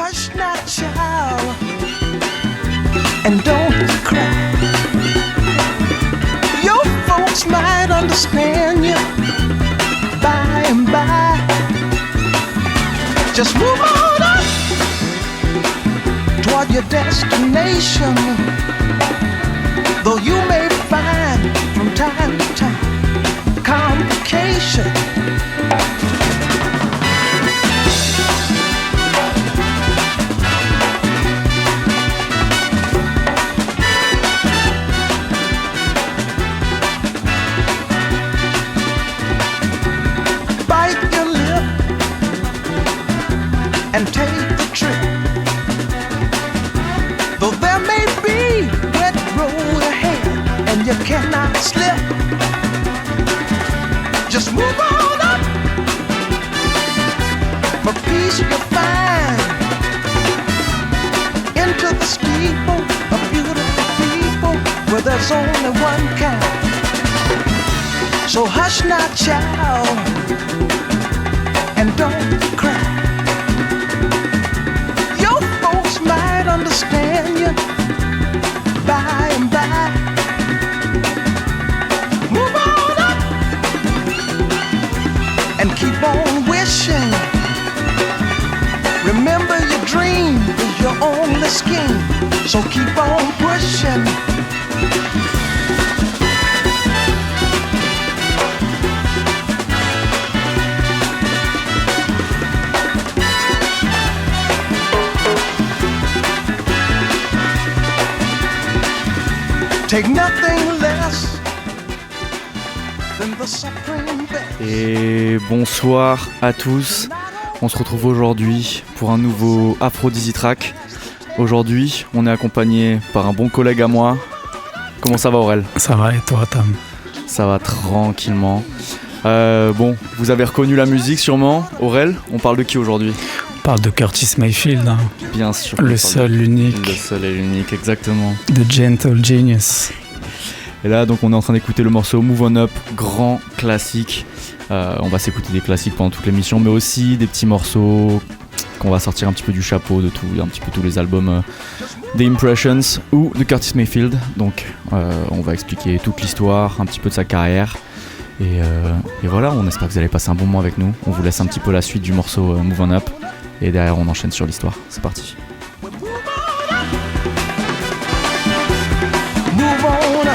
hush now, child, and don't cry. Your folks might understand you by and by. Just move on up toward your destination. Though you may find from time to time complication. Bite your lip and take the trip. Though there may be wet road ahead and you cannot slip, just move on up. For peace you'll find into the steeple of beautiful people where there's only one kind. So hush now, child, and don't cry. Your folks might understand you by and by. Move on up and keep on wishing. Remember your dream is your only scheme, so keep on pushing. Take nothing less than the supreme best. Et bonsoir à tous, on se retrouve aujourd'hui pour un nouveau Aphrodisitrack. Aujourd'hui, on est accompagné par un bon collègue à moi. Comment ça va, Aurel ? Ça va et toi, Tam ? Ça va tranquillement. Bon, vous avez reconnu la musique sûrement. Aurel, on parle de qui aujourd'hui ? On parle de Curtis Mayfield, hein. Bien sûr. Le seul, l'unique. Le seul et l'unique, exactement. The Gentle Genius. Et là, donc, on est en train d'écouter le morceau Move On Up, grand classique. On va s'écouter des classiques pendant toute l'émission, mais aussi des petits morceaux qu'on va sortir un petit peu du chapeau de tout, un petit peu tous les albums des Impressions ou de Curtis Mayfield. Donc, on va expliquer toute l'histoire, un petit peu de sa carrière. Et voilà, on espère que vous allez passer un bon moment avec nous. On vous laisse un petit peu la suite du morceau Move On Up. Et derrière, on enchaîne sur l'histoire. C'est parti. Move on up.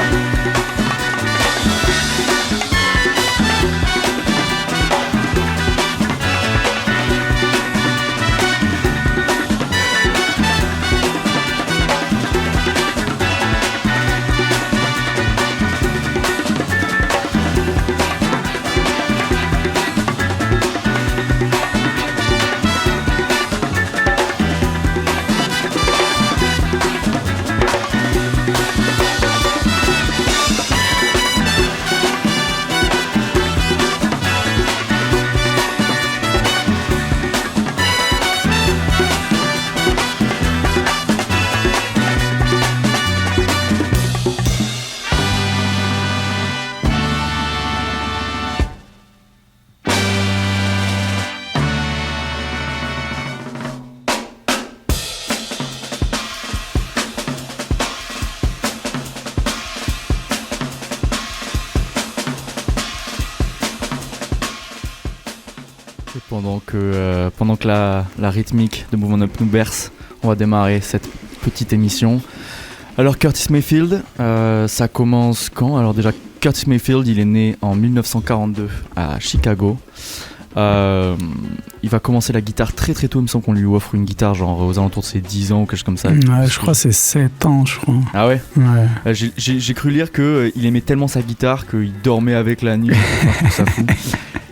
Pendant que la rythmique de Move On Up nous berce, on va démarrer cette petite émission. Alors Curtis Mayfield, ça commence quand ? Alors déjà, Curtis Mayfield, il est né en 1942 à Chicago. Il va commencer la guitare très très tôt, il me semble qu'on lui offre une guitare genre aux alentours de ses 10 ans ou quelque chose comme ça. Ouais, je crois que c'est 7 ans, je crois. Ah ouais ? Ouais. J'ai cru lire qu'il aimait tellement sa guitare qu'il dormait avec la nuit. Enfin, je trouve ça fou.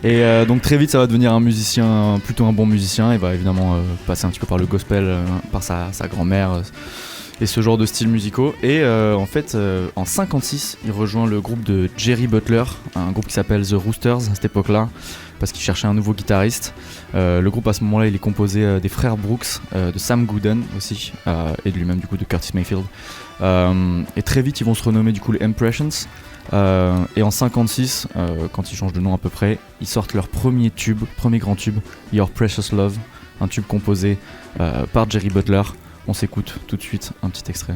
Et donc très vite ça va devenir un musicien, plutôt un bon musicien. Il va évidemment passer un petit peu par le gospel, par sa grand-mère et ce genre de styles musicaux. Et en fait en 56 il rejoint le groupe de Jerry Butler, un groupe qui s'appelle The Roosters à cette époque là, parce qu'il cherchait un nouveau guitariste. Le groupe à ce moment là il est composé des frères Brooks, de Sam Gooden aussi, et de lui-même du coup de Curtis Mayfield. Et très vite ils vont se renommer du coup les Impressions. Et en 56, quand ils changent de nom à peu près, ils sortent leur premier grand tube, Your Precious Love, un tube composé par Jerry Butler. On s'écoute tout de suite un petit extrait.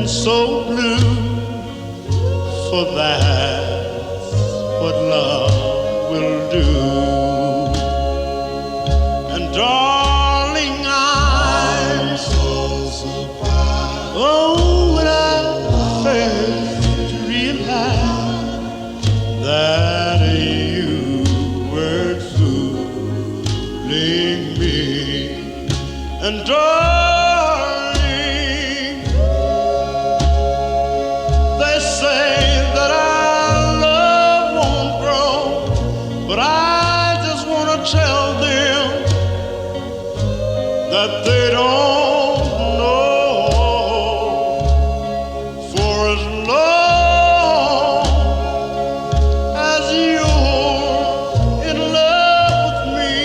So blue, for that's what love will do. And darling, I'm so surprised. Oh, when I first realized that you were fooling me. And darling, that they don't know. For as long as you're in love with me,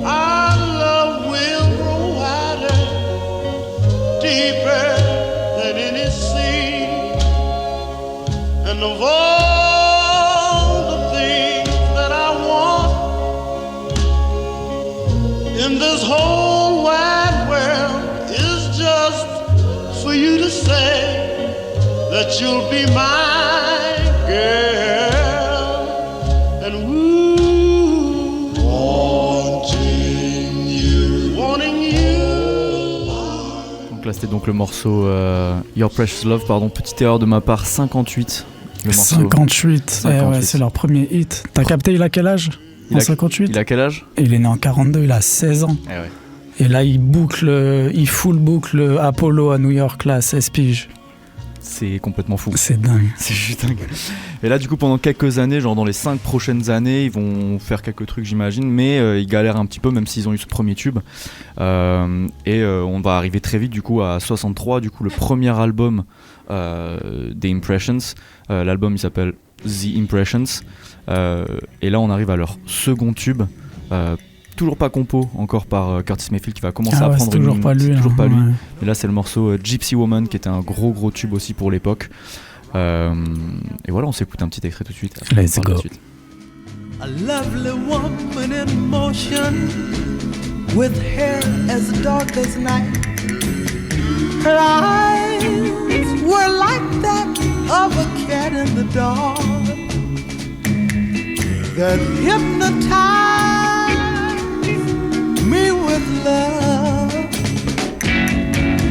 our love will grow wider, deeper than any sea. And of all the things that I want in this whole for you to say that you'll be my girl, and woo, wanting you. Donc là c'était donc le morceau Your Precious Love, pardon, petite erreur de ma part, 58. Le morceau. 58, ouais, c'est leur premier hit. T'as capté, il a quel âge en 58? Il a quel âge? Il est né en 42, il a 16 ans. Ouais. Et là, il full boucle Apollo à New York, là, 16 piges. C'est complètement fou. C'est dingue. C'est juste dingue. Et là, du coup, pendant quelques années, genre dans les 5 prochaines années, ils vont faire quelques trucs, j'imagine, mais ils galèrent un petit peu, même s'ils ont eu ce premier tube. On va arriver très vite, du coup, à 63, du coup, le premier album des Impressions. L'album, il s'appelle The Impressions. Et là, on arrive à leur second tube. Toujours pas compo encore par Curtis Mayfield qui va commencer à prendre toujours pas lui. Toujours pas lui. Ouais. Et là c'est le morceau Gypsy Woman qui était un gros tube aussi pour l'époque. Et voilà, on s'écoute un petit extrait tout de suite. Let's go. A lovely woman in motion with hair as dark as night. Her eyes were like that of a cat in the dark that hypnotized me with love.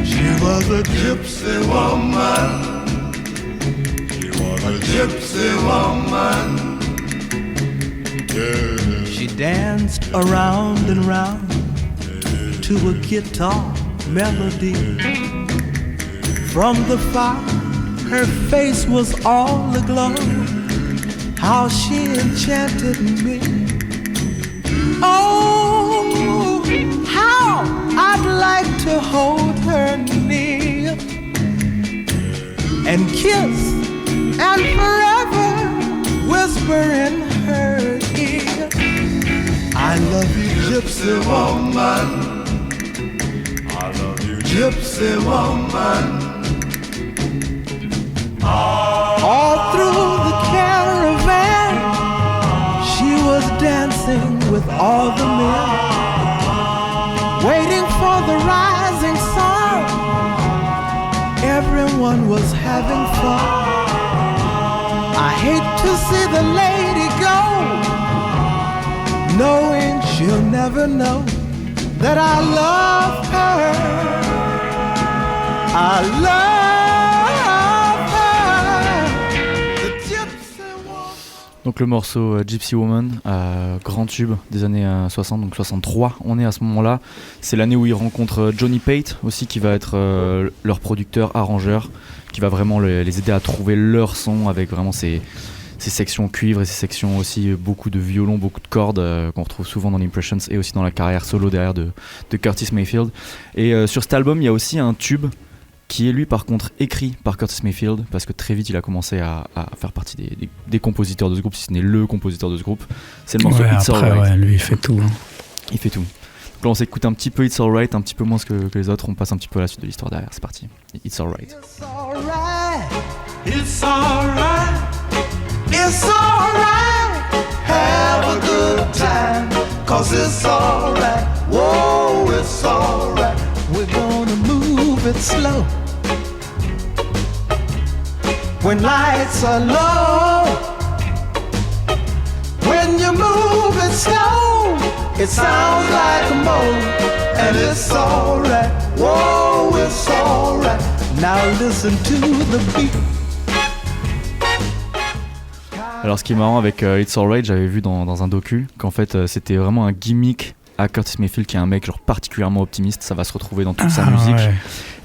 She was a gypsy woman. She was a gypsy woman. Yeah. She danced around and round to a guitar melody. From the fire, her face was all aglow. How she enchanted me. Oh, how I'd like to hold her near and kiss and forever whisper in her ear, I love you, gypsy woman. I love you, gypsy woman. all through the caravan. She was dancing with all the men, waiting for the rising sun. Everyone was having fun. I hate to see the lady go, knowing she'll never know that I love her. I love her. The gypsy woman. Donc le morceau Gypsy Woman, grand tube des années 60, donc 63, on est à ce moment-là. C'est l'année où ils rencontrent Johnny Pate aussi, qui va être leur producteur, arrangeur, qui va vraiment les aider à trouver leur son avec vraiment ces sections cuivre et ces sections aussi beaucoup de violon, beaucoup de cordes qu'on retrouve souvent dans l'Impressions et aussi dans la carrière solo derrière de Curtis Mayfield. Et sur cet album, il y a aussi un tube qui est lui par contre écrit par Curtis Mayfield, parce que très vite il a commencé à faire partie des compositeurs de ce groupe, si ce n'est le compositeur de ce groupe. C'est le morceau It's après, Alright. Ouais, lui il fait tout. Hein. Il fait tout. Donc là on s'écoute un petit peu It's Alright, un petit peu moins que les autres, on passe un petit peu à la suite de l'histoire derrière, c'est parti. It's Alright. It's alright. It's alright. It's alright. Have a good time. 'Cause it's alright. Whoa, it's alright. We're gonna move it slow. When lights are low. When you move it slow, it sounds like a moan. And it's alright. Whoa, it's alright. Now listen to the beat. Alors ce qui est marrant avec It's Alright, j'avais vu dans un docu qu'en fait c'était vraiment un gimmick à Curtis Mayfield, qui est un mec genre particulièrement optimiste, ça va se retrouver dans toute sa musique. Ouais.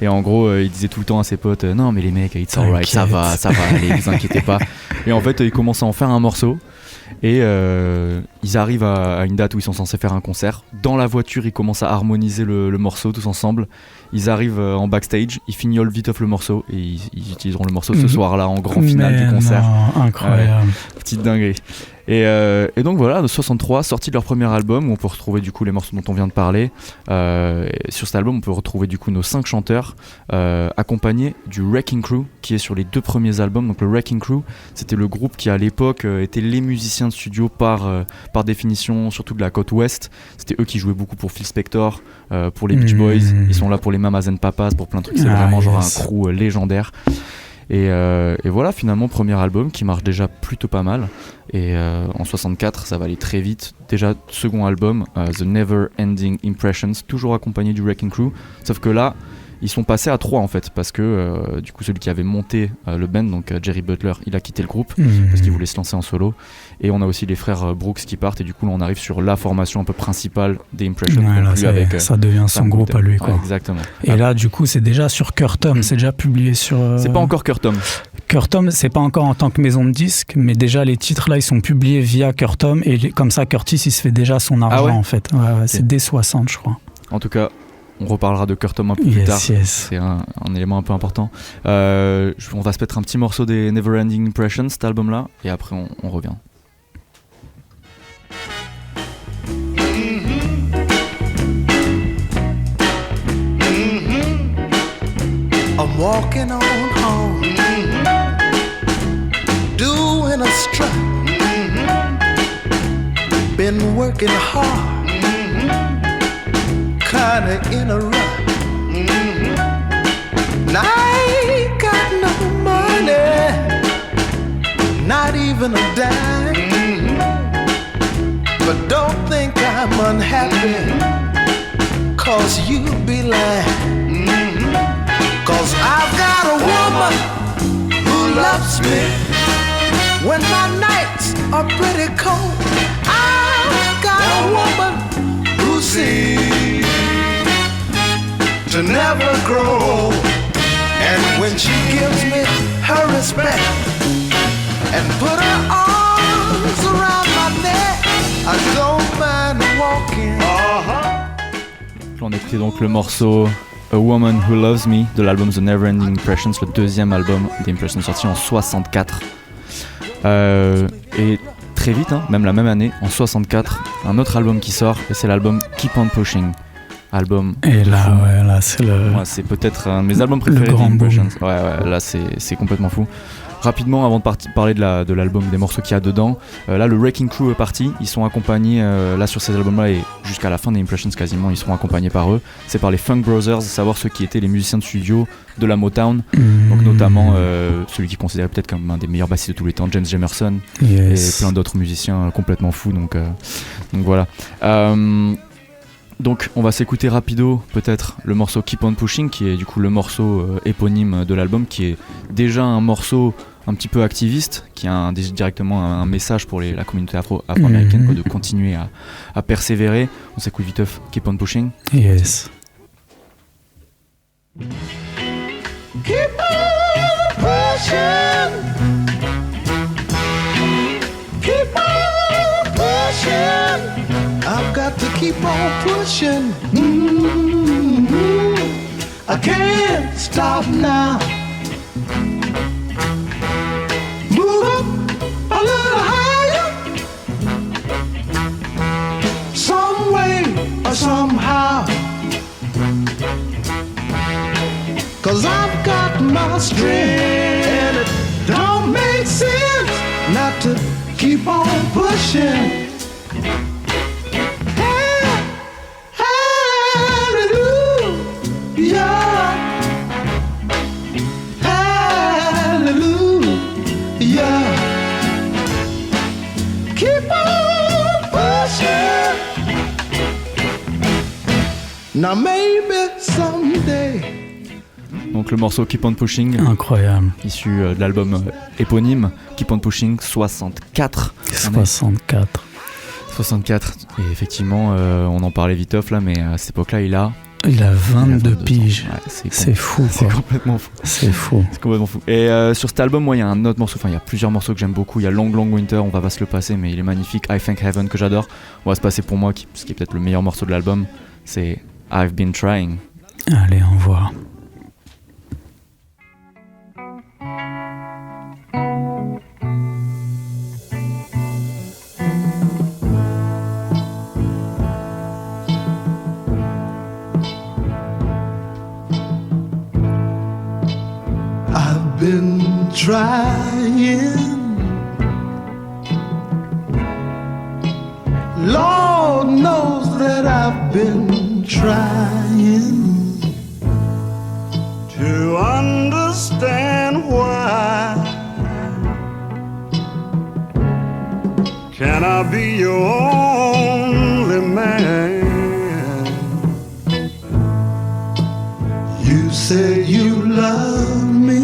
Et en gros il disait tout le temps à ses potes non mais les mecs, It's Alright, ça va aller, vous inquiétez pas. Et en fait il commence à en faire un morceau. Et ils arrivent à une date où ils sont censés faire un concert. Dans la voiture, ils commencent à harmoniser le morceau tous ensemble. Ils arrivent en backstage, ils fignolent vite off le morceau et ils utiliseront le morceau ce soir-là en grand finale du concert. Non, incroyable. Petite dinguerie. Et donc voilà, de 63, sortie de leur premier album, où on peut retrouver du coup les morceaux dont on vient de parler. Sur cet album, on peut retrouver du coup nos 5 chanteurs, accompagnés du Wrecking Crew, qui est sur les 2 premiers albums. Donc le Wrecking Crew, c'était le groupe qui à l'époque était les musiciens de studio par définition, surtout de la côte ouest. C'était eux qui jouaient beaucoup pour Phil Spector, pour les Beach Boys. Ils sont là pour les Mamas and Papas, pour plein de trucs. C'est vraiment genre un crew légendaire. Et voilà, finalement, premier album qui marche déjà plutôt pas mal. Et en 64, ça va aller très vite. Déjà, second album, The Never Ending Impressions, toujours accompagné du Wrecking Crew. Sauf que là, ils sont passés à 3 en fait, parce que du coup, celui qui avait monté le band, donc Jerry Butler, il a quitté le groupe parce qu'il voulait se lancer en solo. Et on a aussi les frères Brooks qui partent. Et du coup, là, on arrive sur la formation un peu principale des Impressions. Ouais, là, ça devient son groupe à lui, quoi. Ouais, exactement. Et là, du coup, c'est déjà sur Curtom, c'est déjà publié sur. C'est pas encore Curtom. Curtom, c'est pas encore en tant que maison de disques, mais déjà les titres là, ils sont publiés via Curtom et comme ça, Curtis, il se fait déjà son argent en fait. Ouais, okay. C'est dès 60, je crois. En tout cas, on reparlera de Curtom un peu plus tard. C'est un élément un peu important. On va se mettre un petit morceau des Never Ending Impressions, cet album-là, et après on revient. I'm walking on home, doing a strut, been working hard, kinda in a rut. And I ain't got no money, not even a dime, but don't think I'm unhappy, 'cause you be lying. 'Cause I've got a woman who loves me when my nights are pretty cold. I've got a woman who seems to never grow. And when she gives me her respect and put her arms around my neck, I don't mind walking. On écoutait donc le morceau A Woman Who Loves Me de l'album The Never Ending Impressions, le deuxième album des Impressions sorti en 64. Et très vite, même la même année, en 64, un autre album qui sort, et c'est l'album Keep On Pushing. Album. Et là, c'est le. Ouais, c'est peut-être un de mes albums préférés des Impressions. Ouais, là c'est complètement fou. Rapidement, avant de parler de l'album, des morceaux qu'il y a dedans, là le Wrecking Crew est parti, ils sont accompagnés, là sur ces albums-là et jusqu'à la fin des Impressions quasiment, ils seront accompagnés par eux. C'est par les Funk Brothers, à savoir ceux qui étaient les musiciens de studio de la Motown, donc notamment celui qui est considéré peut-être comme un des meilleurs bassistes de tous les temps, James Jamerson, et plein d'autres musiciens complètement fous, donc voilà. Donc on va s'écouter rapido peut-être le morceau Keep On Pushing, qui est du coup le morceau éponyme de l'album, qui est déjà un morceau un petit peu activiste, qui a directement un message pour la communauté afro-américaine, quoi, de continuer à persévérer. On s'écoute viteuf Keep on Pushing. Yes. Keep on pushing. Keep on pushing. I've got to keep on pushing. I can't stop now. Move up a little higher. Some way or somehow. 'Cause I've got my strength, and it don't make sense not to keep on pushing. Hallelujah, hallelujah. Keep on pushing. Now maybe someday. Donc le morceau Keep on Pushing, Incroyable. issu de l'album éponyme Keep on Pushing 64. 64. Et effectivement, on en parlait viteuf là, mais à cette époque-là, il a 22 piges. Ouais, c'est fou, quoi. C'est complètement fou. C'est fou. C'est complètement fou. Et sur cet album, moi, il y a un autre morceau, enfin, il y a plusieurs morceaux que j'aime beaucoup. Il y a Long Long Winter, on va pas se le passer, mais il est magnifique. I Thank Heaven, que j'adore. On va se passer pour moi, ce qui est peut-être le meilleur morceau de l'album, c'est I've Been Trying. Allez, on voit. I've been trying. Lord knows that I've been trying to understand why. Can I be your only man? You say you love me,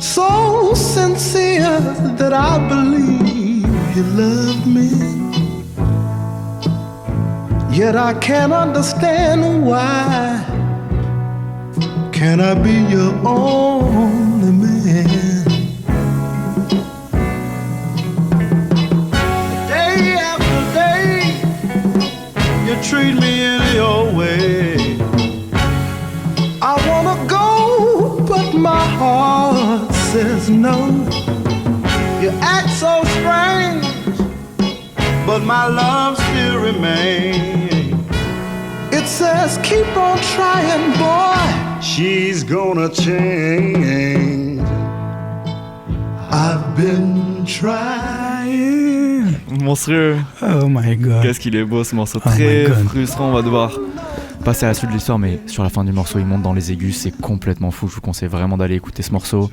so sincere that I believe you love me. Yet I can't understand why. Can I be your only man? Day after day, you treat me in your way. I wanna go, but my heart says no. You act so strange, but my love still remains. It says keep on trying, boy. She's gonna change. I've been trying. Monstrueux. Oh my god. Qu'est-ce qu'il est beau ce morceau, Oh très my God. frustrant. On va devoir passer à la suite de l'histoire, mais sur la fin du morceau, il monte dans les aigus, c'est complètement fou. Je vous conseille vraiment d'aller écouter ce morceau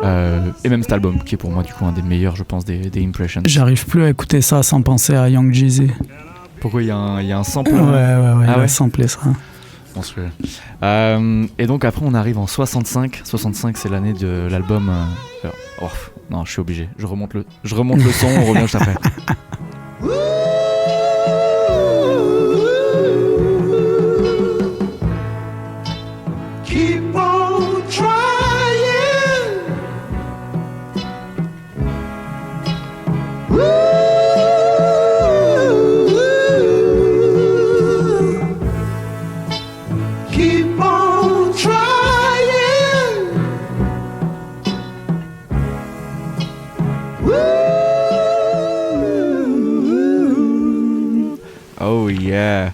et même cet album, qui est pour moi du coup un des meilleurs, je pense, des Impressions. J'arrive plus à écouter ça sans penser à Young Jeezy. Pourquoi il y a un sample Ouais, Ah il a ouais samplé ça. monstrueux. Et donc après, on arrive en 65. 65, c'est l'année de l'album. Non, je suis obligé. Je remonte le son. On revient juste après. Keep on trying. Keep on trying. Oh yeah.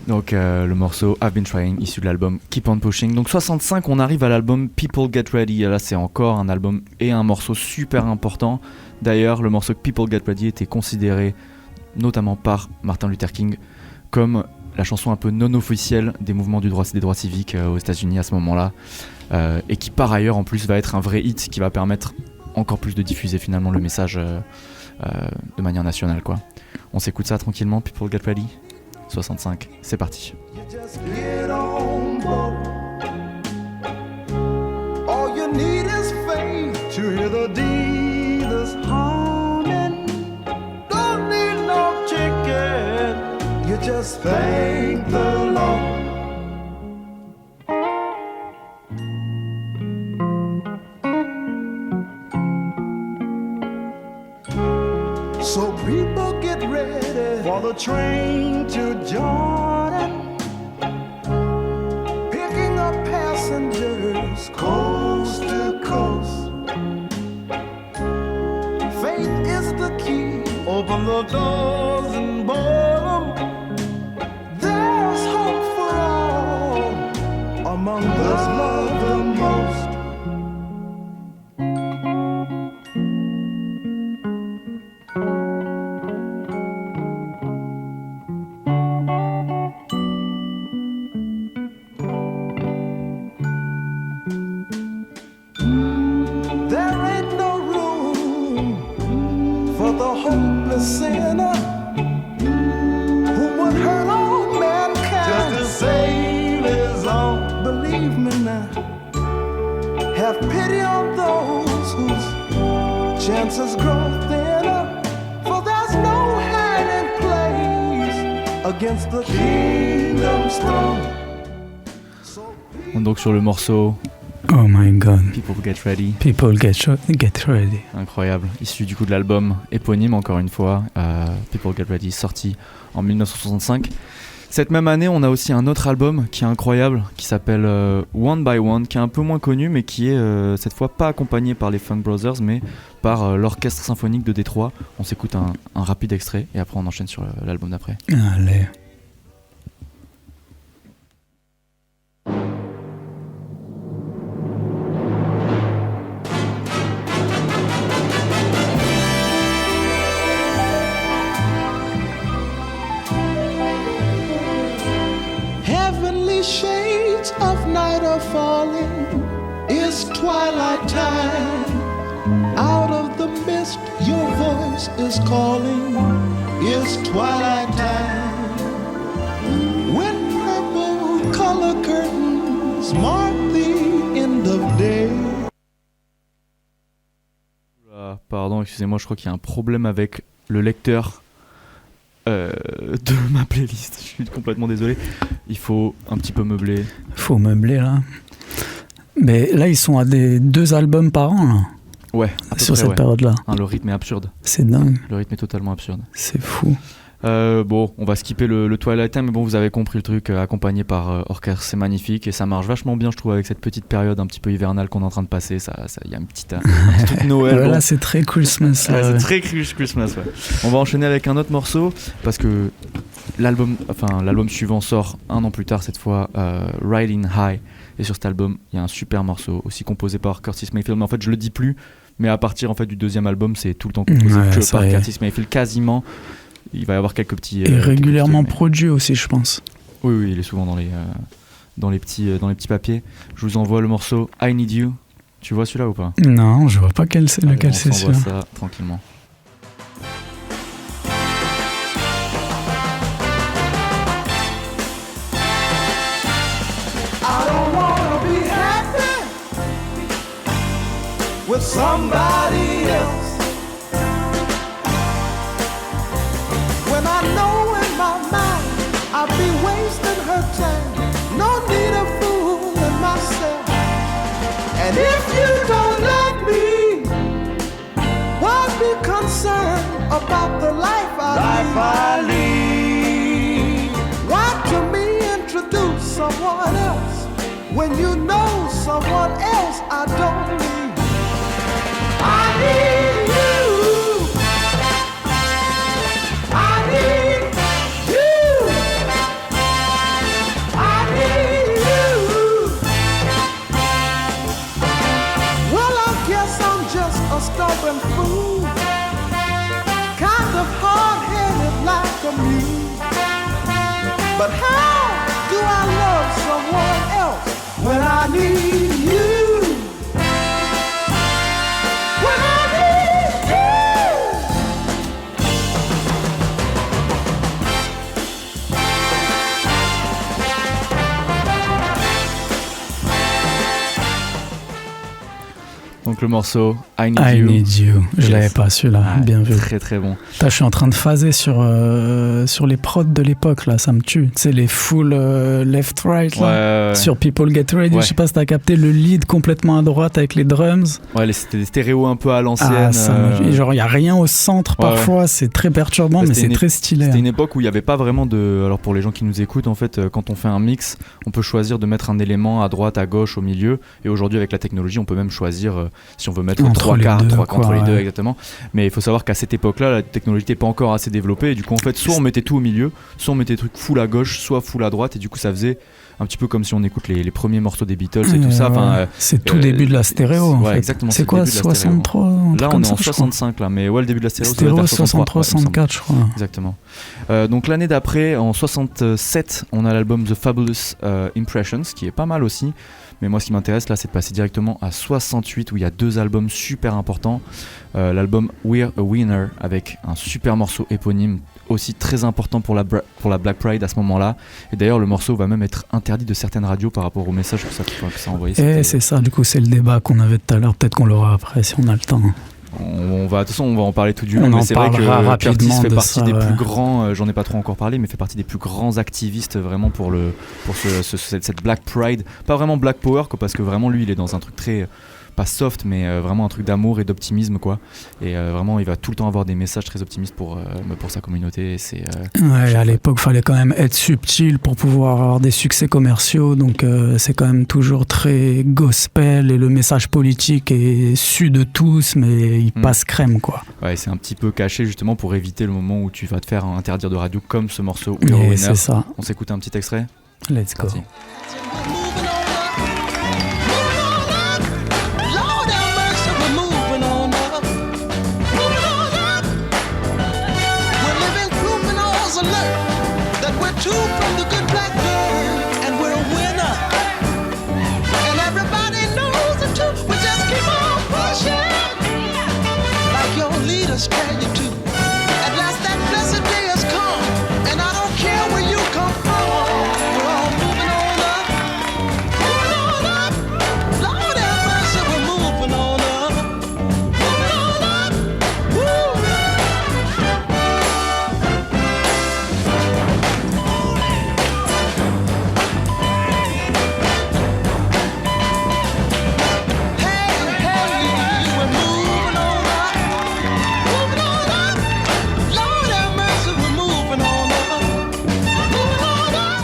Donc le morceau I've Been Trying, issu de l'album Keep on Pushing. Donc 65, on arrive à l'album People Get Ready. Et là, c'est encore un album et un morceau super important. D'ailleurs, le morceau People Get Ready était considéré, notamment par Martin Luther King, comme la chanson un peu non officielle des mouvements des droits civiques aux États-Unis à ce moment-là, et qui par ailleurs en plus va être un vrai hit qui va permettre encore plus de diffuser finalement le message de manière nationale, quoi. On s'écoute ça tranquillement, People Get Ready 65, c'est parti. You just get on board. just thank the Lord. So people get ready for the train to Jordan, picking up passengers coast to coast. Faith is the key, open the doors and board them. There's hope for all among those loved the most. Sinner who would hurt all mankind just to save his own. Believe me now, have pity on those whose chances grow thinner, for there's no hiding place against the kingdom's throne. Donc sur le morceau Oh my god. People Get Ready. People get ready. Incroyable. Issu du coup de l'album éponyme, encore une fois, People Get Ready, sorti en 1965. Cette même année, on a aussi un autre album qui est incroyable, qui s'appelle One by One, qui est un peu moins connu, mais qui est cette fois pas accompagné par les Funk Brothers, mais par l'Orchestre Symphonique de Détroit. On s'écoute un rapide extrait et après on enchaîne sur l'album d'après. Allez. Shades of night are falling, it's twilight time. Out of the mist your voice is calling, it's twilight time. When purple color curtains mark the end of day. Pardon, excusez-moi, je crois qu'il y a un problème avec le lecteur de ma playlist. Je suis complètement désolé. Il faut un petit peu meubler. Faut meubler là. Mais là, ils sont à des 2 albums par an là. Ouais. Sur cette période-là. Le rythme est absurde. C'est dingue. Le rythme est totalement absurde. C'est fou. Bon, on va skipper le Twilight Time, mais bon, vous avez compris le truc, accompagné par orchestre, c'est magnifique et ça marche vachement bien, je trouve, avec cette petite période un petit peu hivernale qu'on est en train de passer. Il y a un petit truc Noël. Voilà, bon. c'est très Christmas. Ouais, c'est très Christmas, ouais. On va enchaîner avec un autre morceau parce que l'album suivant sort un an plus tard, cette fois, Riding High. Et sur cet album, il y a un super morceau aussi composé par Curtis Mayfield. Mais en fait, je le dis plus, mais à partir en fait du deuxième album, c'est tout le temps composé que par Curtis Mayfield, quasiment. Il va y avoir quelques petits... et régulièrement produit aussi, je pense. Oui, il est souvent dans les petits papiers. Je vous envoie le morceau I Need You. Tu vois celui-là ou pas ? Non, je vois pas lequel c'est celui-là. On s'envoie ça tranquillement. I don't wanna be happy with somebody else. When I know in my mind I'll be wasting her time, no need of fooling myself. And if you don't love me, why be concerned about the life I lead? Why to me introduce someone else when you know someone else I don't need? I need you. A stubborn fool, kind of hard-headed like a mule. But how do I love someone else when I need you? le morceau I I Need You. Need You. Je l'avais pas celui-là. Ah, Bien vu. Très très bon. Je suis en train de phaser sur les prods de l'époque, là, ça me tue. Tu sais, les full left-right, là, Ouais. sur People Get Ready. Ouais. Je sais pas si t'as capté le lead complètement à droite avec les drums. Ouais, c'était des stéréos un peu à l'ancienne. Genre, il n'y a rien au centre parfois, c'est très perturbant, Bah, mais c'était c'est très stylé. C'était une époque où il n'y avait pas vraiment de... Alors pour les gens qui nous écoutent, en fait, quand on fait un mix, on peut choisir de mettre un élément à droite, à gauche, au milieu. Et aujourd'hui, avec la technologie, on peut même choisir si on veut mettre Entre trois les quarts, deux, entre les ouais. deux, exactement. Mais il faut savoir qu'à cette époque-là, la technologie n'était pas encore assez développée. Et du coup, en fait, soit on mettait tout au milieu, soit on mettait des trucs full à gauche, soit full à droite. Et du coup, ça faisait un petit peu comme si on écoute les premiers morceaux des Beatles et tout ça. Enfin, c'est tout début de la stéréo, en fait. Exactement. C'est quoi, le début de la stéréo. 63 Là, on est en 65, là. Mais ouais, le début de la stéréo, ça doit être 63, 64, je crois. Exactement. Donc l'année d'après, en 67, on a l'album The Fabulous Impressions, qui est pas mal aussi. Mais moi, ce qui m'intéresse là, c'est de passer directement à 68, où il y a 2 albums super importants. L'album We're a Winner, avec un super morceau éponyme, aussi très important pour la Black Pride à ce moment-là. Et d'ailleurs, le morceau va même être interdit de certaines radios par rapport au message que ça envoyait. Et c'est ça, du coup, c'est le débat qu'on avait tout à l'heure. Peut-être qu'on l'aura après, si on a le temps. De toute façon, on va en parler tout du long, On mais en c'est vrai parlera que Curtis rapidement fait de partie ça, des ouais. plus grands, j'en ai pas trop encore parlé, mais fait partie des plus grands activistes vraiment pour cette Black Pride. Pas vraiment Black Power, quoi, parce que vraiment lui, il est dans un truc très... pas soft, mais vraiment un truc d'amour et d'optimisme, quoi. Et vraiment, il va tout le temps avoir des messages très optimistes pour sa communauté. Et c'est, Ouais, à l'époque, il fallait quand même être subtil pour pouvoir avoir des succès commerciaux. Donc, c'est quand même toujours très gospel et le message politique est su de tous, mais il passe crème, quoi. Ouais, c'est un petit peu caché justement pour éviter le moment où tu vas te faire interdire de radio comme ce morceau We're a Et Winner. c'est ça. On s'écoute un petit extrait. Let's go. Parti. Lord have mercy, we're moving on up. Moving on up. We're living criminals alert that we're two from the good black bird and we're a winner. And everybody knows it too. We just keep on pushing like your leaders tell you to. At last that blessed day has come, and I don't care where you come from. We're all moving on up. Moving on up. Lord have mercy, we're moving on up. Moving on up. Woo. Hey, hey, we're moving on up. Moving on up. Lord have mercy, we're moving on up. Moving on up.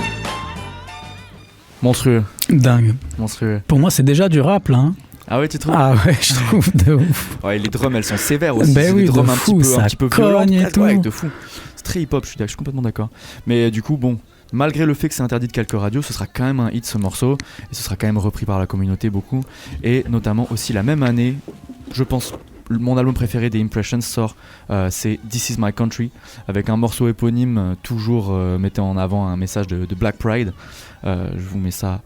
Monstrueux. Dingue. Monstrueux. Pour moi, c'est déjà du rap, là. Hein. Ah ouais, tu trouves? Ah ouais, je trouve de ouf. Ouais, les drums, elles sont sévères aussi. Ben C'est oui, des drums de un fou, petit peu, ça un petit peu cogne violentes, et presque, tout. ouais, de fou. C'est très hip-hop, je suis complètement d'accord. Mais du coup, bon, malgré le fait que c'est interdit de quelques radios, ce sera quand même un hit ce morceau. Et ce sera quand même repris par la communauté beaucoup. Et notamment aussi la même année, je pense... Mon album préféré des Impressions sort, c'est This Is My Country, avec un morceau éponyme, toujours mettant en avant un message de Black Pride. Je vous mets ça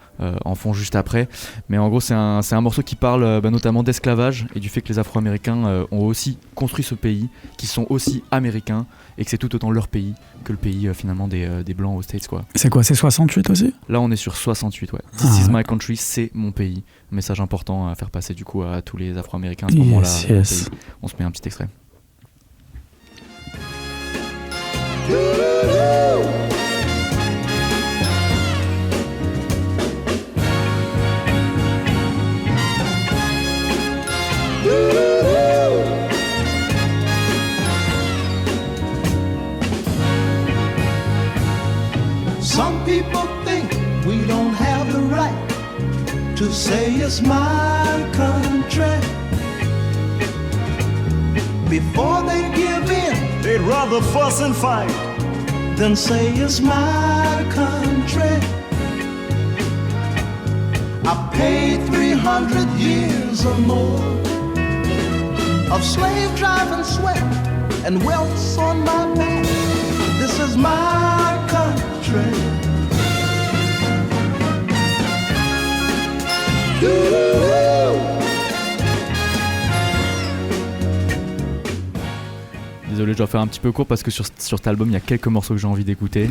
en fond juste après. Mais en gros, c'est un morceau qui parle notamment d'esclavage et du fait que les Afro-Américains ont aussi construit ce pays, qu'ils sont aussi américains et que c'est tout autant leur pays que le pays finalement des Blancs aux States, quoi. C'est quoi, c'est 68 aussi? Là, on est sur 68, ouais. This is my country, c'est mon pays. Message important à faire passer du coup à tous les Afro-Américains à ce moment-là. Yes. On se met un petit extrait. Some people think we don't have the right to say it's my country. Before they give in, they'd rather fuss and fight than say it's my country. I paid 300 years or more of slave driving sweat and welts on my back. This is my country. Désolé, je dois faire un petit peu court parce que sur cet album, il y a quelques morceaux que j'ai envie d'écouter.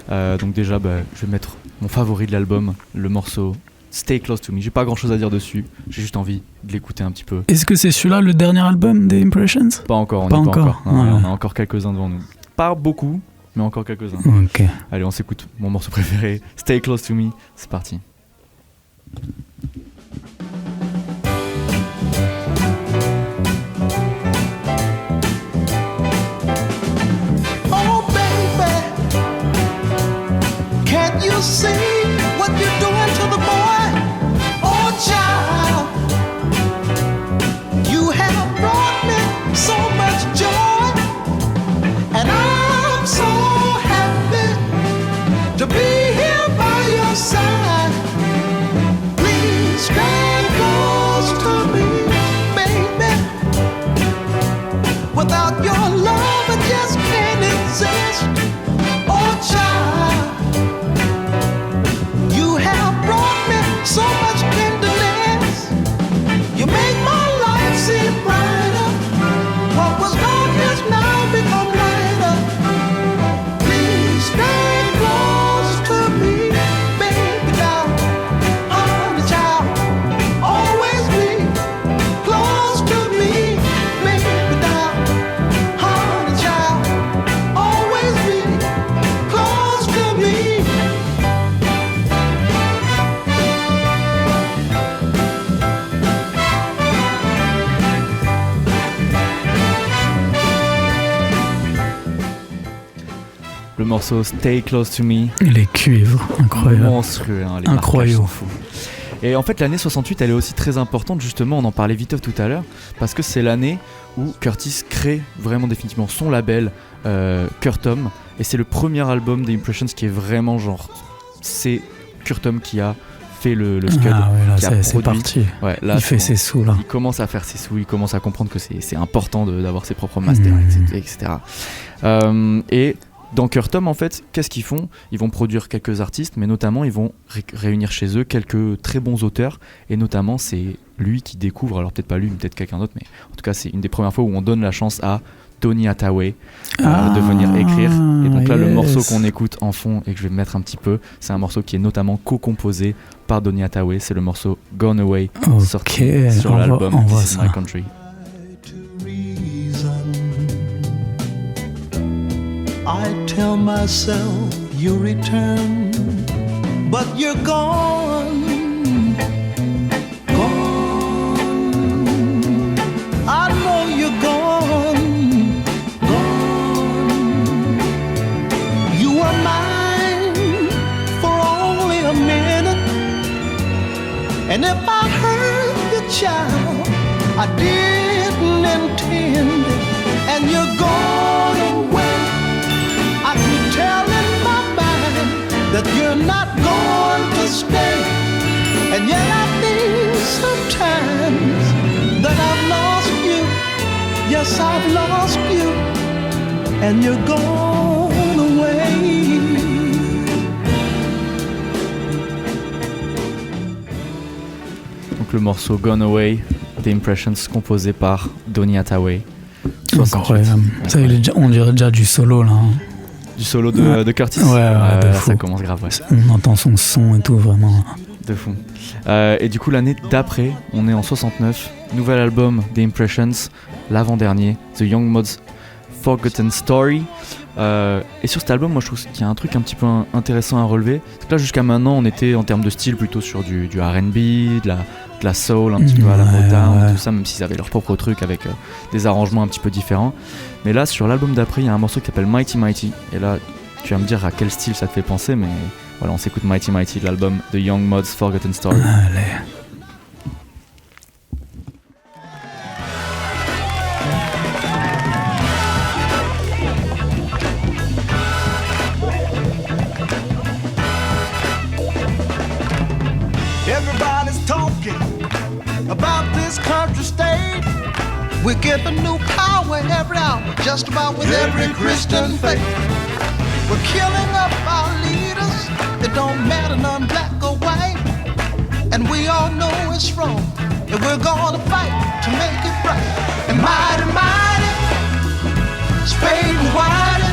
Donc déjà, je vais mettre mon favori de l'album, le morceau Stay Close to Me. J'ai pas grand chose à dire dessus, j'ai juste envie de l'écouter un petit peu. Est-ce que c'est celui-là le dernier album des Impressions? Pas encore, on Pas n'y est pas encore. encore. Non, Ouais. on a encore quelques-uns devant nous. Pas beaucoup, mais encore quelques-uns. Ok. Allez, on s'écoute mon morceau préféré, Stay Close to Me, c'est parti. Oh, baby, can't you see what you're doing to the boy? Oh, child, you have brought me so much joy, and I'm so happy to be here by your side. Please stay close to me, baby. Without your love, I just can't exist. Oh, child, you have brought me so much tenderness. You make my life seem brighter. What was dark has now become lighter. Please stay close to me, baby doll, honey child. Always be close to me, baby doll, honey child. Always be close to me. Le morceau Stay Close to Me, Les cuivres, incroyable. monstrueux, hein, les Incroyable. marquages sont fous. Et en fait, l'année 68, elle est aussi très importante, justement, on en parlait vite tout à l'heure, parce que c'est l'année où Curtis crée vraiment définitivement son label, Curtom, et c'est le premier album des Impressions qui est vraiment genre, c'est Curtom qui a fait le scud, Ah ouais, là qui a c'est produit. parti. Ouais, là, Il fait ses sous là. il commence à faire ses sous, il commence à comprendre que c'est important d'avoir ses propres masters, etc. Et dans Curtom, en fait, qu'est-ce qu'ils font? Ils vont produire quelques artistes, mais notamment ils vont réunir chez eux quelques très bons auteurs, et notamment c'est lui qui découvre, alors peut-être pas lui, peut-être quelqu'un d'autre, mais en tout cas c'est une des premières fois où on donne la chance à Donny Hathaway de venir écrire. Et donc là, le morceau qu'on écoute en fond et que je vais mettre un petit peu, c'est un morceau qui est notamment co-composé par Donny Hathaway, c'est le morceau Gone Away, sorti sur on l'album voit This Is ça. My Country. To reason, I tell myself you return, but you're gone, gone. I know you're gone, gone. You were mine for only a minute, and if I hurt your child, I didn't intend it, and you're gone away. I can tell in my mind that you're not going to stay, and yet I think sometimes that I've lost you. Yes, I've lost you, and you're gone away. Donc le morceau Gone Away des Impressions composé par Donny Hathaway. 68. Incroyable. Ça, on dirait déjà du solo là. Hein. Du solo de Curtis. Ouais, de fou. ça commence grave, ouais. On entend son son et tout vraiment. De fou. Et du coup, l'année d'après, on est en 69, nouvel album des Impressions, l'avant-dernier, The Young Mods Forgotten Story. Et sur cet album, moi je trouve qu'il y a un truc un petit peu intéressant à relever. C'est que là, jusqu'à maintenant, on était en termes de style plutôt sur du R&B, de la soul, un petit peu à la Motown, tout ça, même s'ils avaient leur propre truc avec des arrangements un petit peu différents. Mais là, sur l'album d'après, il y a un morceau qui s'appelle Mighty Mighty. Et là, tu vas me dire à quel style ça te fait penser, mais voilà, on s'écoute Mighty Mighty de l'album The Young Mods Forgotten Story. Allez. Everybody's talking about this country state. We're getting new power every hour, just about with every Christian faith. We're killing up our leaders, it don't matter none black or white. And we all know it's wrong, and we're gonna fight to make it right. And mighty, mighty, it's fading white.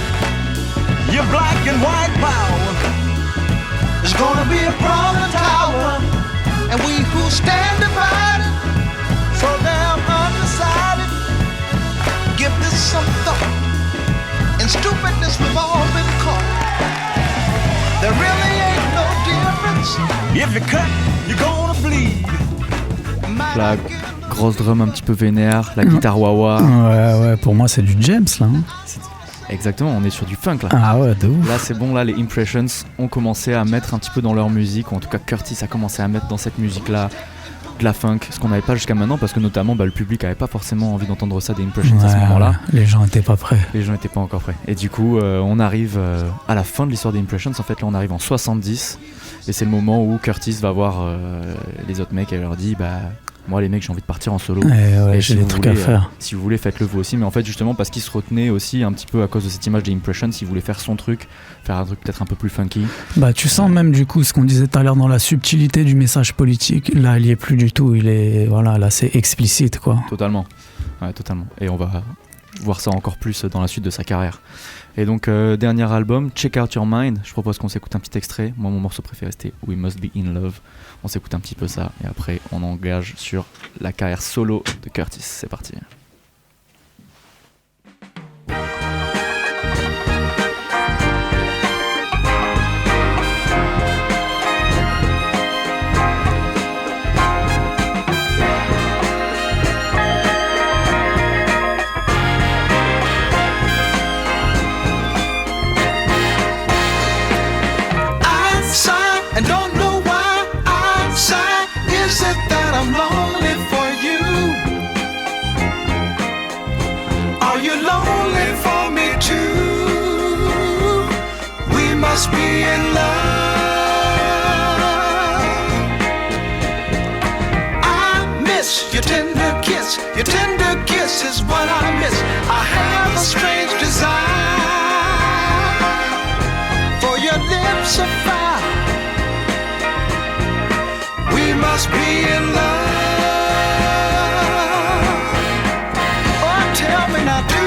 Your black and white power is gonna be a problem tower If you cut, you're gonna bleed. La grosse drum un petit peu vénère, la guitare wah-wah. Ouais, pour moi c'est du James là. Hein. Exactement, on est sur du funk là. Ah ouais, de ouf. Là c'est bon, là les Impressions ont commencé à mettre un petit peu dans leur musique, ou en tout cas Curtis a commencé à mettre dans cette musique là de la funk, ce qu'on n'avait pas jusqu'à maintenant, parce que notamment le public avait pas forcément envie d'entendre ça des Impressions à ce moment-là. Les gens étaient pas prêts. Les gens étaient pas encore prêts. Et du coup on arrive à la fin de l'histoire des Impressions, en fait là on arrive en 70, et c'est le moment où Curtis va voir les autres mecs et leur dit moi les mecs j'ai envie de partir en solo, et j'ai des trucs à faire. Si vous voulez faites-le vous aussi, mais en fait justement parce qu'il se retenait aussi un petit peu à cause de cette image des Impressions, il voulait faire son truc, faire un truc peut-être un peu plus funky. Tu sens même du coup ce qu'on disait tout à l'heure dans la subtilité du message politique, là il y est plus du tout, il est là c'est explicite quoi. Totalement, totalement, et on va voir ça encore plus dans la suite de sa carrière. Et donc dernier album, Check Out Your Mind, je propose qu'on s'écoute un petit extrait. Moi mon morceau préféré c'était We Must Be In Love. On s'écoute un petit peu ça et après on engage sur la carrière solo de Curtis. C'est parti. And don't know why I'm sad. Is it that I'm lonely for you? Are you lonely for me too? We must be in love. I miss your tender kiss. Your tender kiss is what I miss. I have a strange desire for your lips of fire. We must be in love. Oh, tell me now, do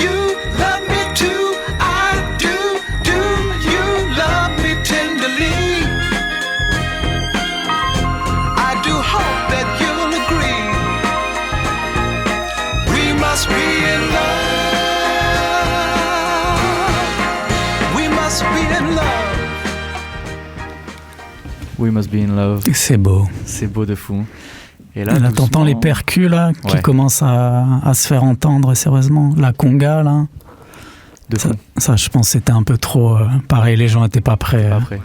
you love me too? I do. Do you love me tenderly? I do hope that you'll agree. We must be in love. We must be in love. We Must Be In Love. C'est beau. C'est beau de fou. Et là t'entends les percus là, qui commencent à se faire entendre sérieusement. La conga là. De fou. Ça, je pense que c'était un peu trop... pareil, les gens étaient pas prêts. Après.